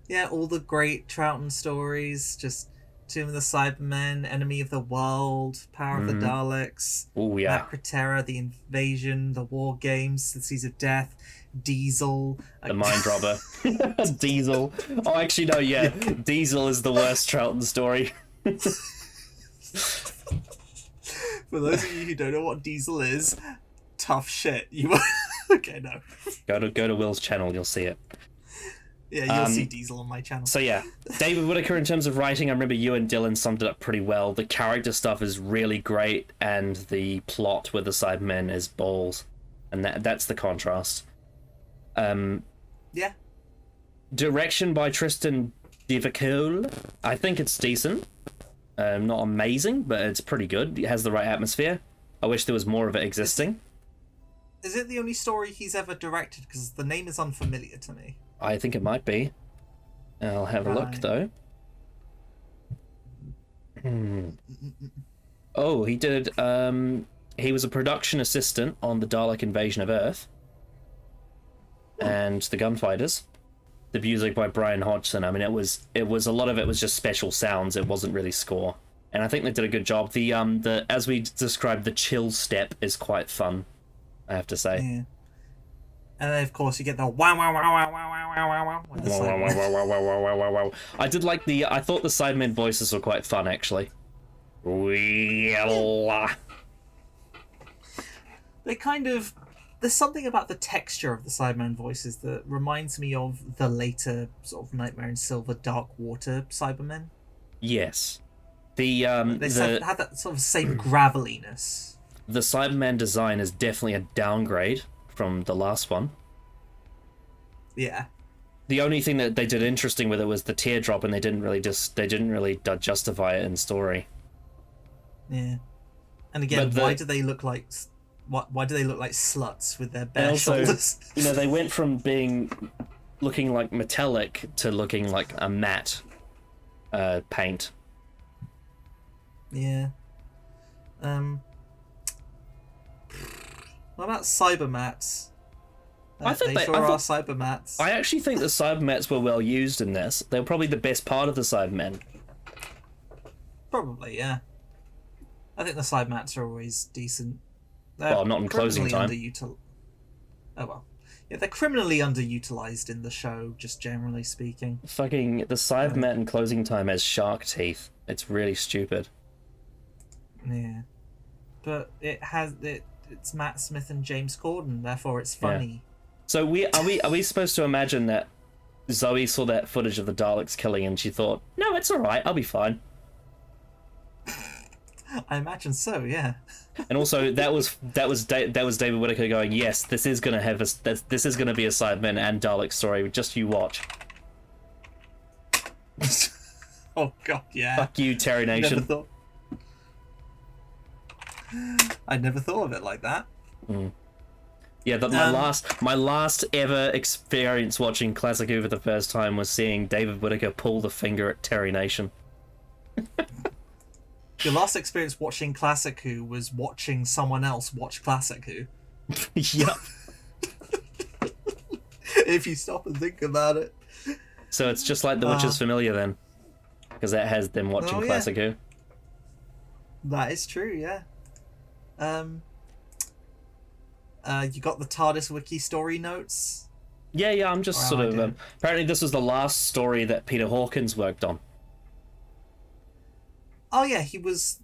Yeah, all the great Troughton stories, just Tomb of the Cybermen, Enemy of the World, Power of the Daleks, Oh yeah. Macra, The Invasion, The War Games, The Seas of Death, Diesel. The Mind Robber. Diesel. Oh, actually, no, yeah. Diesel is the worst Troughton story. For those of you who don't know what Diesel is, tough shit. You okay, no. Go to Will's channel, you'll see it. Yeah, you'll see Diesel on my channel. So yeah, David Whittaker, in terms of writing, I remember you and Dylan summed it up pretty well. The character stuff is really great, and the plot with the Cybermen is balls. And that's the contrast. Yeah. Direction by Tristan Devicole. I think it's decent. Not amazing, but it's pretty good. It has the right atmosphere. I wish there was more of it existing. Is it the only story he's ever directed? Because the name is unfamiliar to me. I think it might be. I'll have a look, though. Oh, he did... he was a production assistant on the Dalek Invasion of Earth. And the Gunfighters. The music by Brian Hodgson. I mean, it was a lot of it was just special sounds. It wasn't really score. And I think they did a good job. The as we described, the chill step is quite fun, I have to say. Yeah. And then, of course, you get the wow, wow, wow, wow, wow, wow, wow, wow, wow. Wow. I did like I thought the Cybermen voices were quite fun, actually. They kind of... There's something about the texture of the Cybermen voices that reminds me of the later sort of Nightmare in Silver Dark Water Cybermen. Yes. The had that sort of same graveliness. the Cyberman design is definitely a downgrade from the last one. Yeah. The only thing that they did interesting with it was the teardrop, and they didn't really justify it in story. Yeah. And again, why do they look like sluts with their bare shoulders? They went from looking like metallic to looking like a matte paint. Yeah. What about cybermats? I think they are cybermats. I actually think the cybermats were well used in this. They were probably the best part of the Cybermen. Probably, yeah. I think the cybermats are always decent. Well, not in closing time. Oh well. Yeah, they're criminally underutilized in the show, just generally speaking. Fucking the Cybermat in closing time has shark teeth. It's really stupid. Yeah. But it's Matt Smith and James Corden, therefore it's funny. Yeah. So are we supposed to imagine that Zoe saw that footage of the Daleks killing and she thought, no, it's alright, I'll be fine. I imagine so, yeah. And also that was David Whittaker going, yes, this is gonna be a Cybermen and Dalek story. Just you watch. Oh god, yeah. Fuck you, Terry Nation. I never thought of it like that. Mm. Yeah, my last ever experience watching Classic Who for the first time was seeing David Whittaker pull the finger at Terry Nation. Your last experience watching Classic Who was watching someone else watch Classic Who. Yep. If you stop and think about it. So it's just like The Witcher's Familiar then, because that has them watching Classic Who. That is true, yeah. You got the TARDIS wiki story notes? Yeah, I'm just sort of... apparently this was the last story that Peter Hawkins worked on. Oh yeah, he's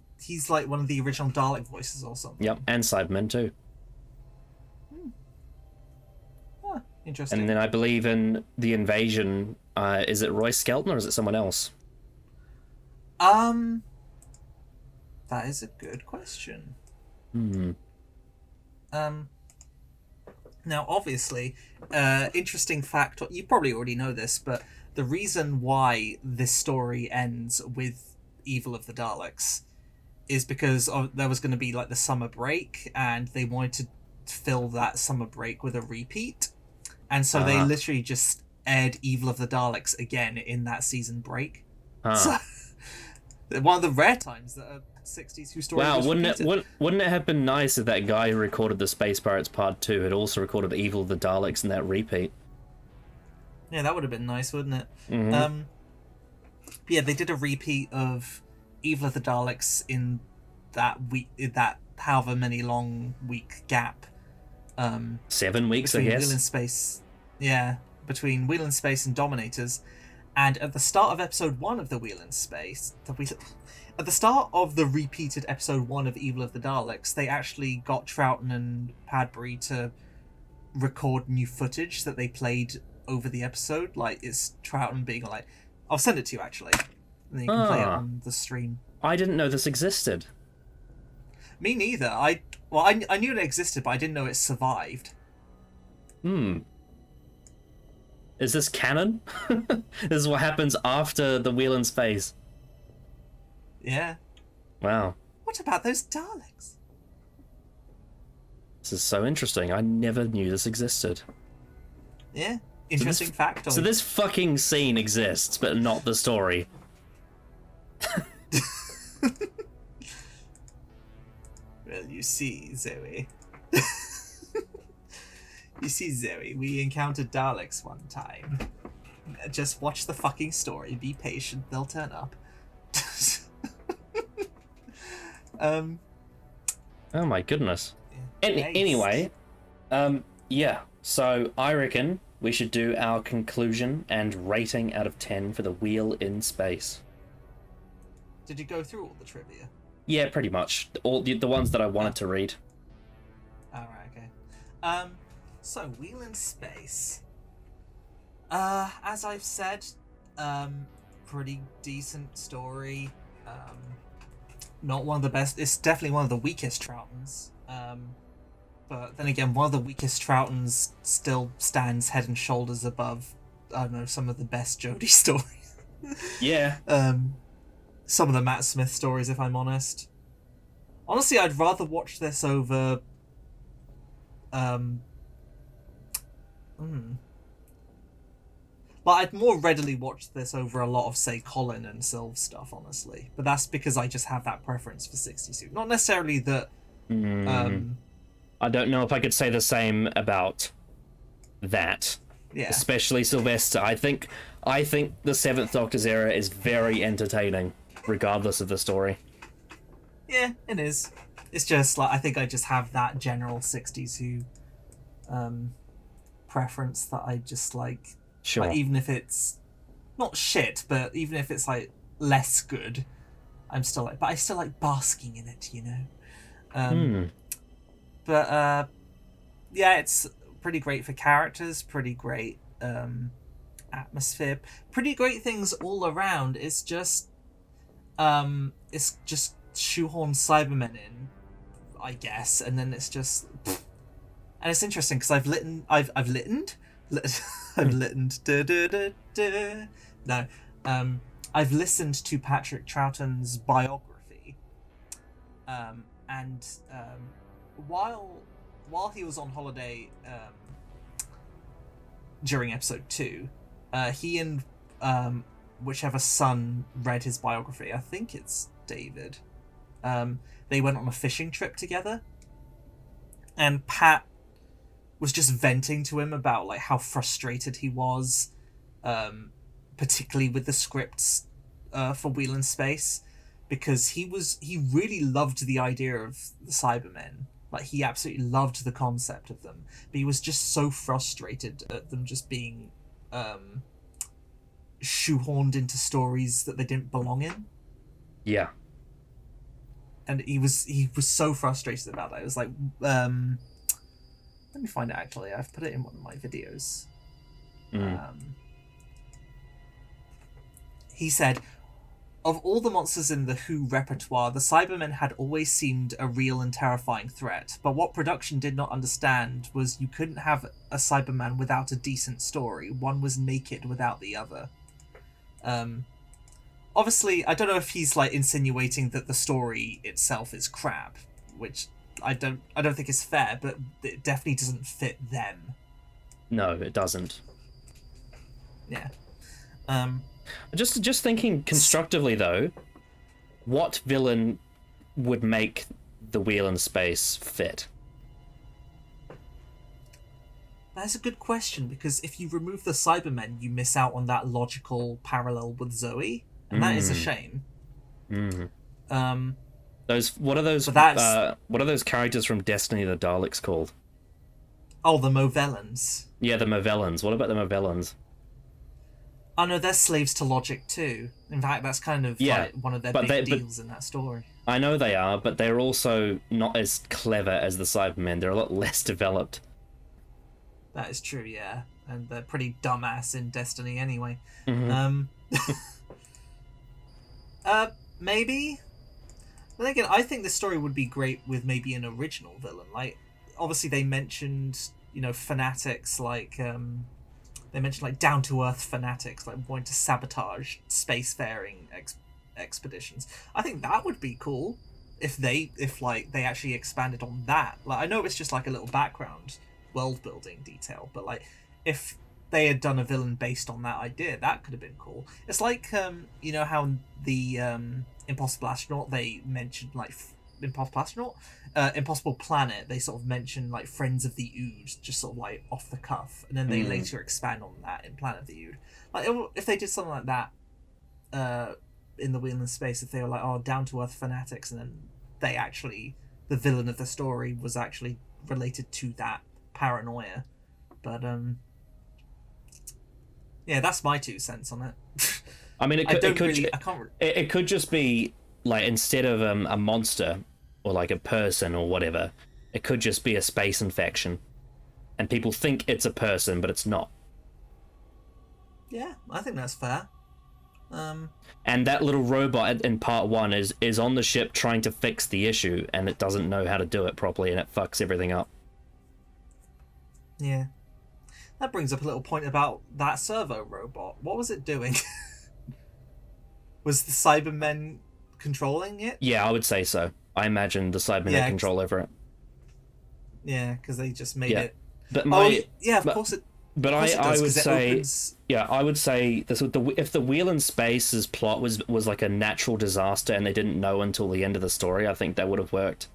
like one of the original Dalek voices or something. Yep, and Cybermen too. Oh, interesting. And then I believe in The Invasion, is it Roy Skelton or is it someone else? That is a good question. Now, obviously, interesting fact, you probably already know this, but the reason why this story ends with Evil of the Daleks is because there was going to be like the summer break, and they wanted to fill that summer break with a repeat. And so they literally just aired Evil of the Daleks again in that season break. So, one of the rare times that a 60s Who story was repeated. Wouldn't it have been nice if that guy who recorded the Space Pirates Part 2 had also recorded Evil of the Daleks in that repeat? Yeah, that would have been nice, wouldn't it? Mm-hmm. Yeah, they did a repeat of Evil of the Daleks in that week, that however many long week gap. 7 weeks, I guess. Wheel in Space, between Wheel in Space and Dominators, and at the start of episode 1 of the Wheel in Space, at the start of the repeated episode 1 of Evil of the Daleks, they actually got Troughton and Padbury to record new footage that they played over the episode. Like, it's Troughton being like, I'll send it to you actually, and then you can play it on the stream. I didn't know this existed. Me neither. I knew it existed, but I didn't know it survived. Is this canon? This is what happens after the Wheel in Space. Yeah. Wow. What about those Daleks? This is so interesting. I never knew this existed. Yeah. Interesting fact. So this fucking scene exists, but not the story. Well, you see, Zoe. We encountered Daleks one time. Just watch the fucking story. Be patient. They'll turn up. Oh my goodness. Yeah. Nice. Anyway, yeah. So I reckon we should do our conclusion and rating out of 10 for the Wheel in Space. Did you go through all the trivia? Yeah, pretty much. All the ones that I wanted to read. Alright, okay. So Wheel in Space. As I've said, pretty decent story. Not one of the best. It's definitely one of the weakest Troughtons. But then again, one of the weakest Troughtons still stands head and shoulders above, I don't know, some of the best Jodie stories. Yeah. Some of the Matt Smith stories, if I'm honest. Honestly, I'd rather watch this over... But I'd more readily watch this over a lot of, say, Colin and Sylve stuff, honestly. But that's because I just have that preference for 62. Not necessarily that... I don't know if I could say the same about that. Yeah. Especially Sylvester. I think the Seventh Doctor's era is very entertaining, regardless of the story. Yeah, it is. It's just, like, I think I just have that general 60s Who preference that I just like... Sure. Like, even if it's not shit, but even if it's like less good, I'm still like, but I still like basking in it, you know. But yeah, it's pretty great for characters, pretty great atmosphere, pretty great things all around. It's just shoehorn Cybermen in, I guess, and then it's just, and it's interesting because I've listened to Patrick Troughton's biography, and while he was on holiday during episode 2, he and whichever son read his biography, I think it's David, they went on a fishing trip together, and Pat was just venting to him about like how frustrated he was, particularly with the scripts for Wheel in Space, because he really loved the idea of the Cybermen. Like, he absolutely loved the concept of them, but he was just so frustrated at them just being shoehorned into stories that they didn't belong in. Yeah. And he was so frustrated about that. It was like, let me find it, actually. I've put it in one of my videos. He said, of all the monsters in the Who repertoire, the Cybermen had always seemed a real and terrifying threat, but what production did not understand was you couldn't have a Cyberman without a decent story. One was naked without the other. Obviously, I don't know if he's like insinuating that the story itself is crap, which I don't think is fair, but it definitely doesn't fit them. No, it doesn't. Yeah. Just thinking constructively though, what villain would make the Wheel in Space fit? That's a good question, because if you remove the Cybermen, you miss out on that logical parallel with Zoe, and that is a shame. What are those characters from Destiny of the Daleks called? Oh, the Movellans. Yeah, the Movellans. What about the Movellans? Oh no, they're slaves to logic too. In fact, that's kind of like one of their big deals in that story. I know they are, but they're also not as clever as the Cybermen. They're a lot less developed. That is true, yeah. And they're pretty dumbass in Destiny anyway. Maybe? But then again, I think this story would be great with maybe an original villain. Like, obviously they mentioned, you know, fanatics like... They mentioned like down-to-earth fanatics, like wanting to sabotage spacefaring expeditions. I think that would be cool if they actually expanded on that. Like, I know it's just like a little background world-building detail, but like if they had done a villain based on that idea, that could have been cool. It's like you know how the Impossible Astronaut, they mentioned like Impossible Planet, they sort of mention like Friends of the Ood, just sort of like off the cuff, and then they later expand on that in Planet of the Ood. Like, if they did something like that in the Wheel in Space, if they were like, oh, down-to-earth fanatics, and then they actually, the villain of the story was actually related to that paranoia. But yeah, that's my 2 cents on it. I mean, it could just be like, instead of a monster or like a person or whatever, it could just be a space infection, and people think it's a person, but it's not. Yeah, I think that's fair. And that little robot in part 1 is on the ship trying to fix the issue, and it doesn't know how to do it properly, and it fucks everything up. Yeah. That brings up a little point about that servo robot. What was it doing? Was the Cybermen controlling it? Yeah, I would say so. I imagine the Cybermen had control over it. Yeah, because they just made it. But of course it. But of course it does, I would 'cause it say, opens... I would say this: if the Wheel in Space's plot was like a natural disaster and they didn't know until the end of the story, I think that would have worked.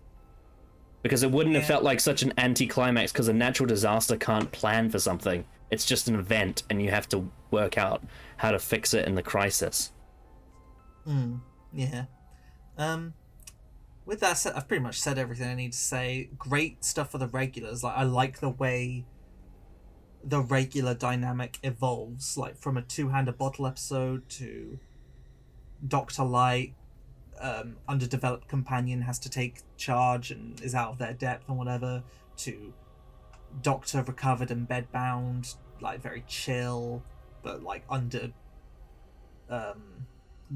Because it wouldn't have felt like such an anticlimax, because a natural disaster can't plan for something. It's just an event, and you have to work out how to fix it in the crisis. Yeah. With that said, I've pretty much said everything I need to say. Great stuff for the regulars. Like, I like the way the regular dynamic evolves, like from a two-handed bottle episode to Dr. Light, underdeveloped companion has to take charge and is out of their depth and whatever, to Doctor recovered and bedbound, like very chill, but like under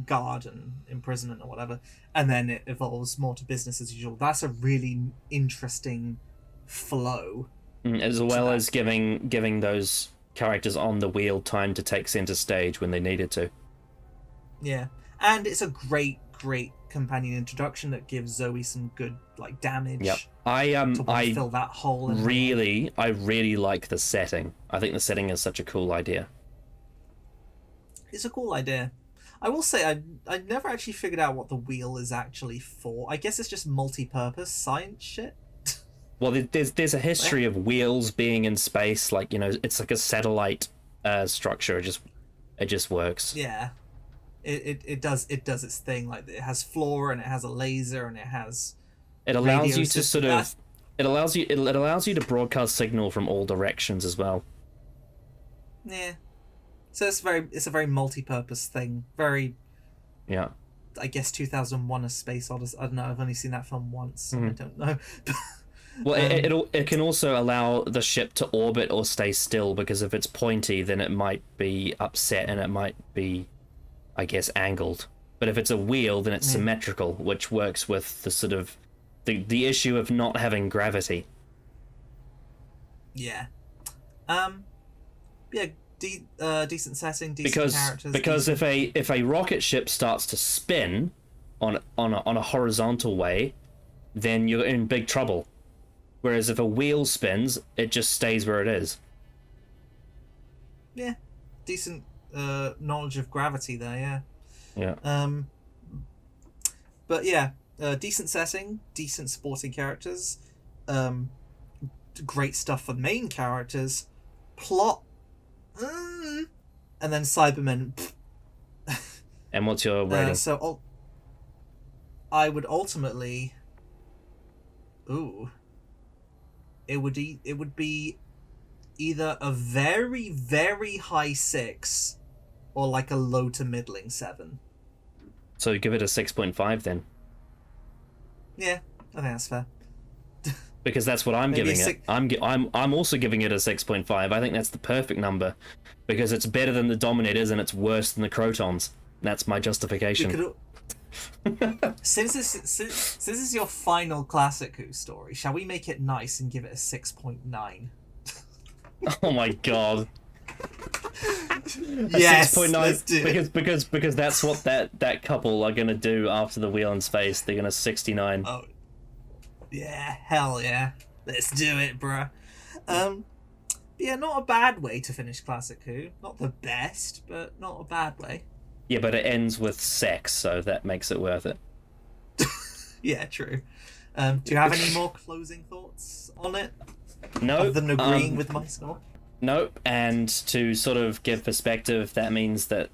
guard and imprisonment or whatever, and then it evolves more to business as usual. That's a really interesting flow. As well as giving those characters on the Wheel time to take center stage when they needed to. Yeah, and it's a great companion introduction that gives Zoe some good like damage. Yep. I fill that hole. I really like the setting. I think the setting is such a cool idea. It's a cool idea. I will say I never actually figured out what the Wheel is actually for. I guess it's just multi-purpose science shit. Well, there's a history of wheels being in space, like, you know, it's like a satellite structure. It just works. Yeah, it does its thing. Like, it has floor and it has a laser and it has. It allows you to sort of. It allows you to broadcast signal from all directions as well. Yeah, so it's a very multi-purpose thing. Very. Yeah. I guess 2001: A Space Odyssey. I don't know. I've only seen that film once, so I don't know. Well, it can also allow the ship to orbit or stay still, because if it's pointy, then it might be upset and it might be, I guess, angled. But if it's a wheel, then it's symmetrical, which works with the sort of the issue of not having gravity. Yeah. Yeah. Decent setting, decent characters. Because if a rocket ship starts to spin on a horizontal way, then you're in big trouble. Whereas if a wheel spins, it just stays where it is. Yeah, decent knowledge of gravity there. Yeah. But yeah, decent setting, decent supporting characters, great stuff for main characters, plot, and then Cybermen. And what's your rating? So I would ultimately. Ooh. It would be either a very, very high 6 or like a low to middling 7. So give it a 6.5 then. Yeah, I think that's fair. Because that's what I'm Maybe giving it. I'm also giving it a 6.5. I think that's the perfect number, because it's better than the Dominators and it's worse than the Crotons. That's my justification. Since this is your final Classic Who story, shall we make it nice and give it a 6.9? Oh my god. Yes, 6.9, let's do it. because that's what that couple are gonna do after the Wheel in Space. They're gonna 69. Oh, yeah, hell yeah, let's do it, bruh. Yeah, not a bad way to finish Classic Who. Not the best, but not a bad way. Yeah, but it ends with sex, so that makes it worth it. Yeah, true. Do you have any more closing thoughts on it? No. Other than agreeing with my score? Nope. And to sort of give perspective, that means that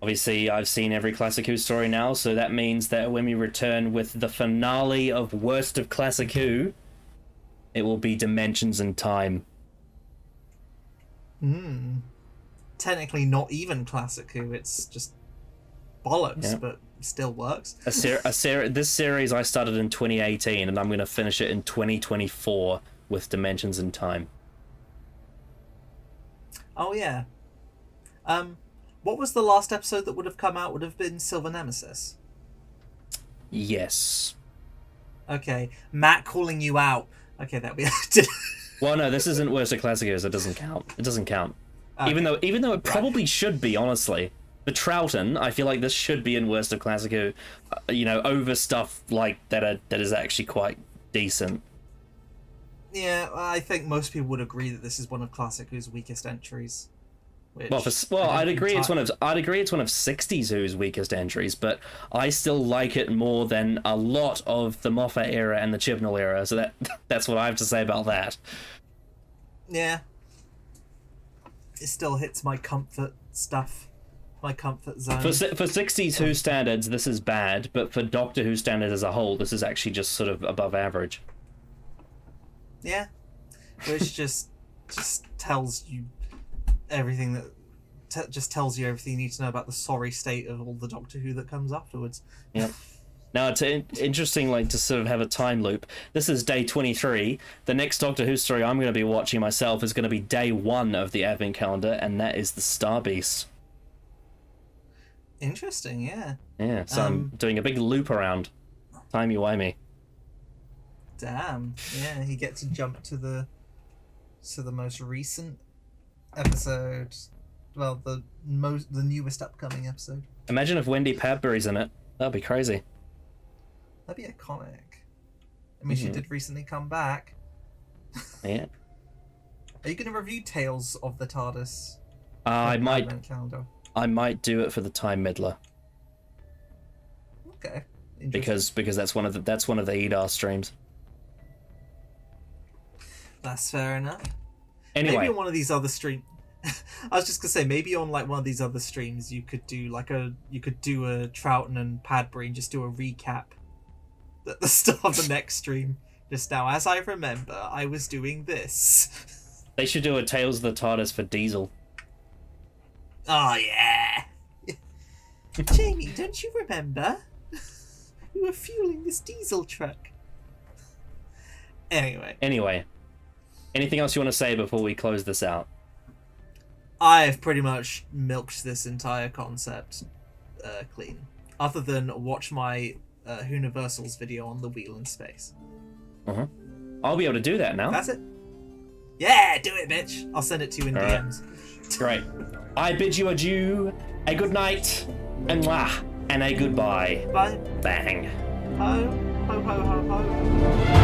obviously I've seen every Classic Who story now, so that means that when we return with the finale of Worst of Classic Who, it will be Dimensions in Time. Technically not even Classic Who, it's just bollocks, but still works. This series I started in 2018, and I'm going to finish it in 2024 with Dimensions in Time. Oh yeah. What was the last episode that would have come out? Would have been Silver Nemesis. Yes. Okay, Matt calling you out. Okay, that we. Well, no, this isn't Worst of Classic Heroes. It doesn't count. It doesn't count. Okay. Even though it probably should be, honestly. For Troughton, I feel like this should be in Worst of Classic Who, over stuff like that is actually quite decent. Yeah, I think most people would agree that this is one of Classic Who's weakest entries. Which I'd agree it's one of 60s Who's weakest entries, but I still like it more than a lot of the Moffat era and the Chibnall era. So that's what I have to say about that. Yeah, it still hits my comfort stuff, my comfort zone. For 60s Who standards, this is bad, but for Doctor Who standards as a whole, this is actually just sort of above average. Yeah, which just tells you everything that just tells you everything you need to know about the sorry state of all the Doctor Who that comes afterwards. Yeah. Now, it's interesting, to sort of have a time loop. This is day 23. The next Doctor Who story I'm going to be watching myself is going to be day 1 of the Advent calendar, and that is the Star Beast. Interesting, yeah. Yeah, so I'm doing a big loop around. Timey-wimey. Damn. Yeah, you get to jump to the most recent episode. Well, the newest upcoming episode. Imagine if Wendy Padbury's in it. That'd be crazy. That'd be iconic. I mean, she did recently come back. Yeah. Are you going to review Tales of the TARDIS? I might do it for the Time Middler. Okay. Because that's one of the EDAR streams. That's fair enough. Anyway, maybe on one of these other streams. I was just gonna say, maybe on one of these other streams, you could do a Troughton and Padbury and just do a recap at the start of the next stream. Just now, as I remember, I was doing this. They should do a Tales of the TARDIS for Diesel. Oh yeah. Jamie, don't you remember? We were fueling this diesel truck. Anyway. Anything else you want to say before we close this out? I've pretty much milked this entire concept clean. Other than watch my Universal's video on the wheel in space. Uh-huh. I'll be able to do that now. That's it. Yeah, do it, bitch. I'll send it to you in DMs. Great. I bid you adieu, a good night, and a goodbye. Bye. Bang. Ho, ho, ho, ho, ho.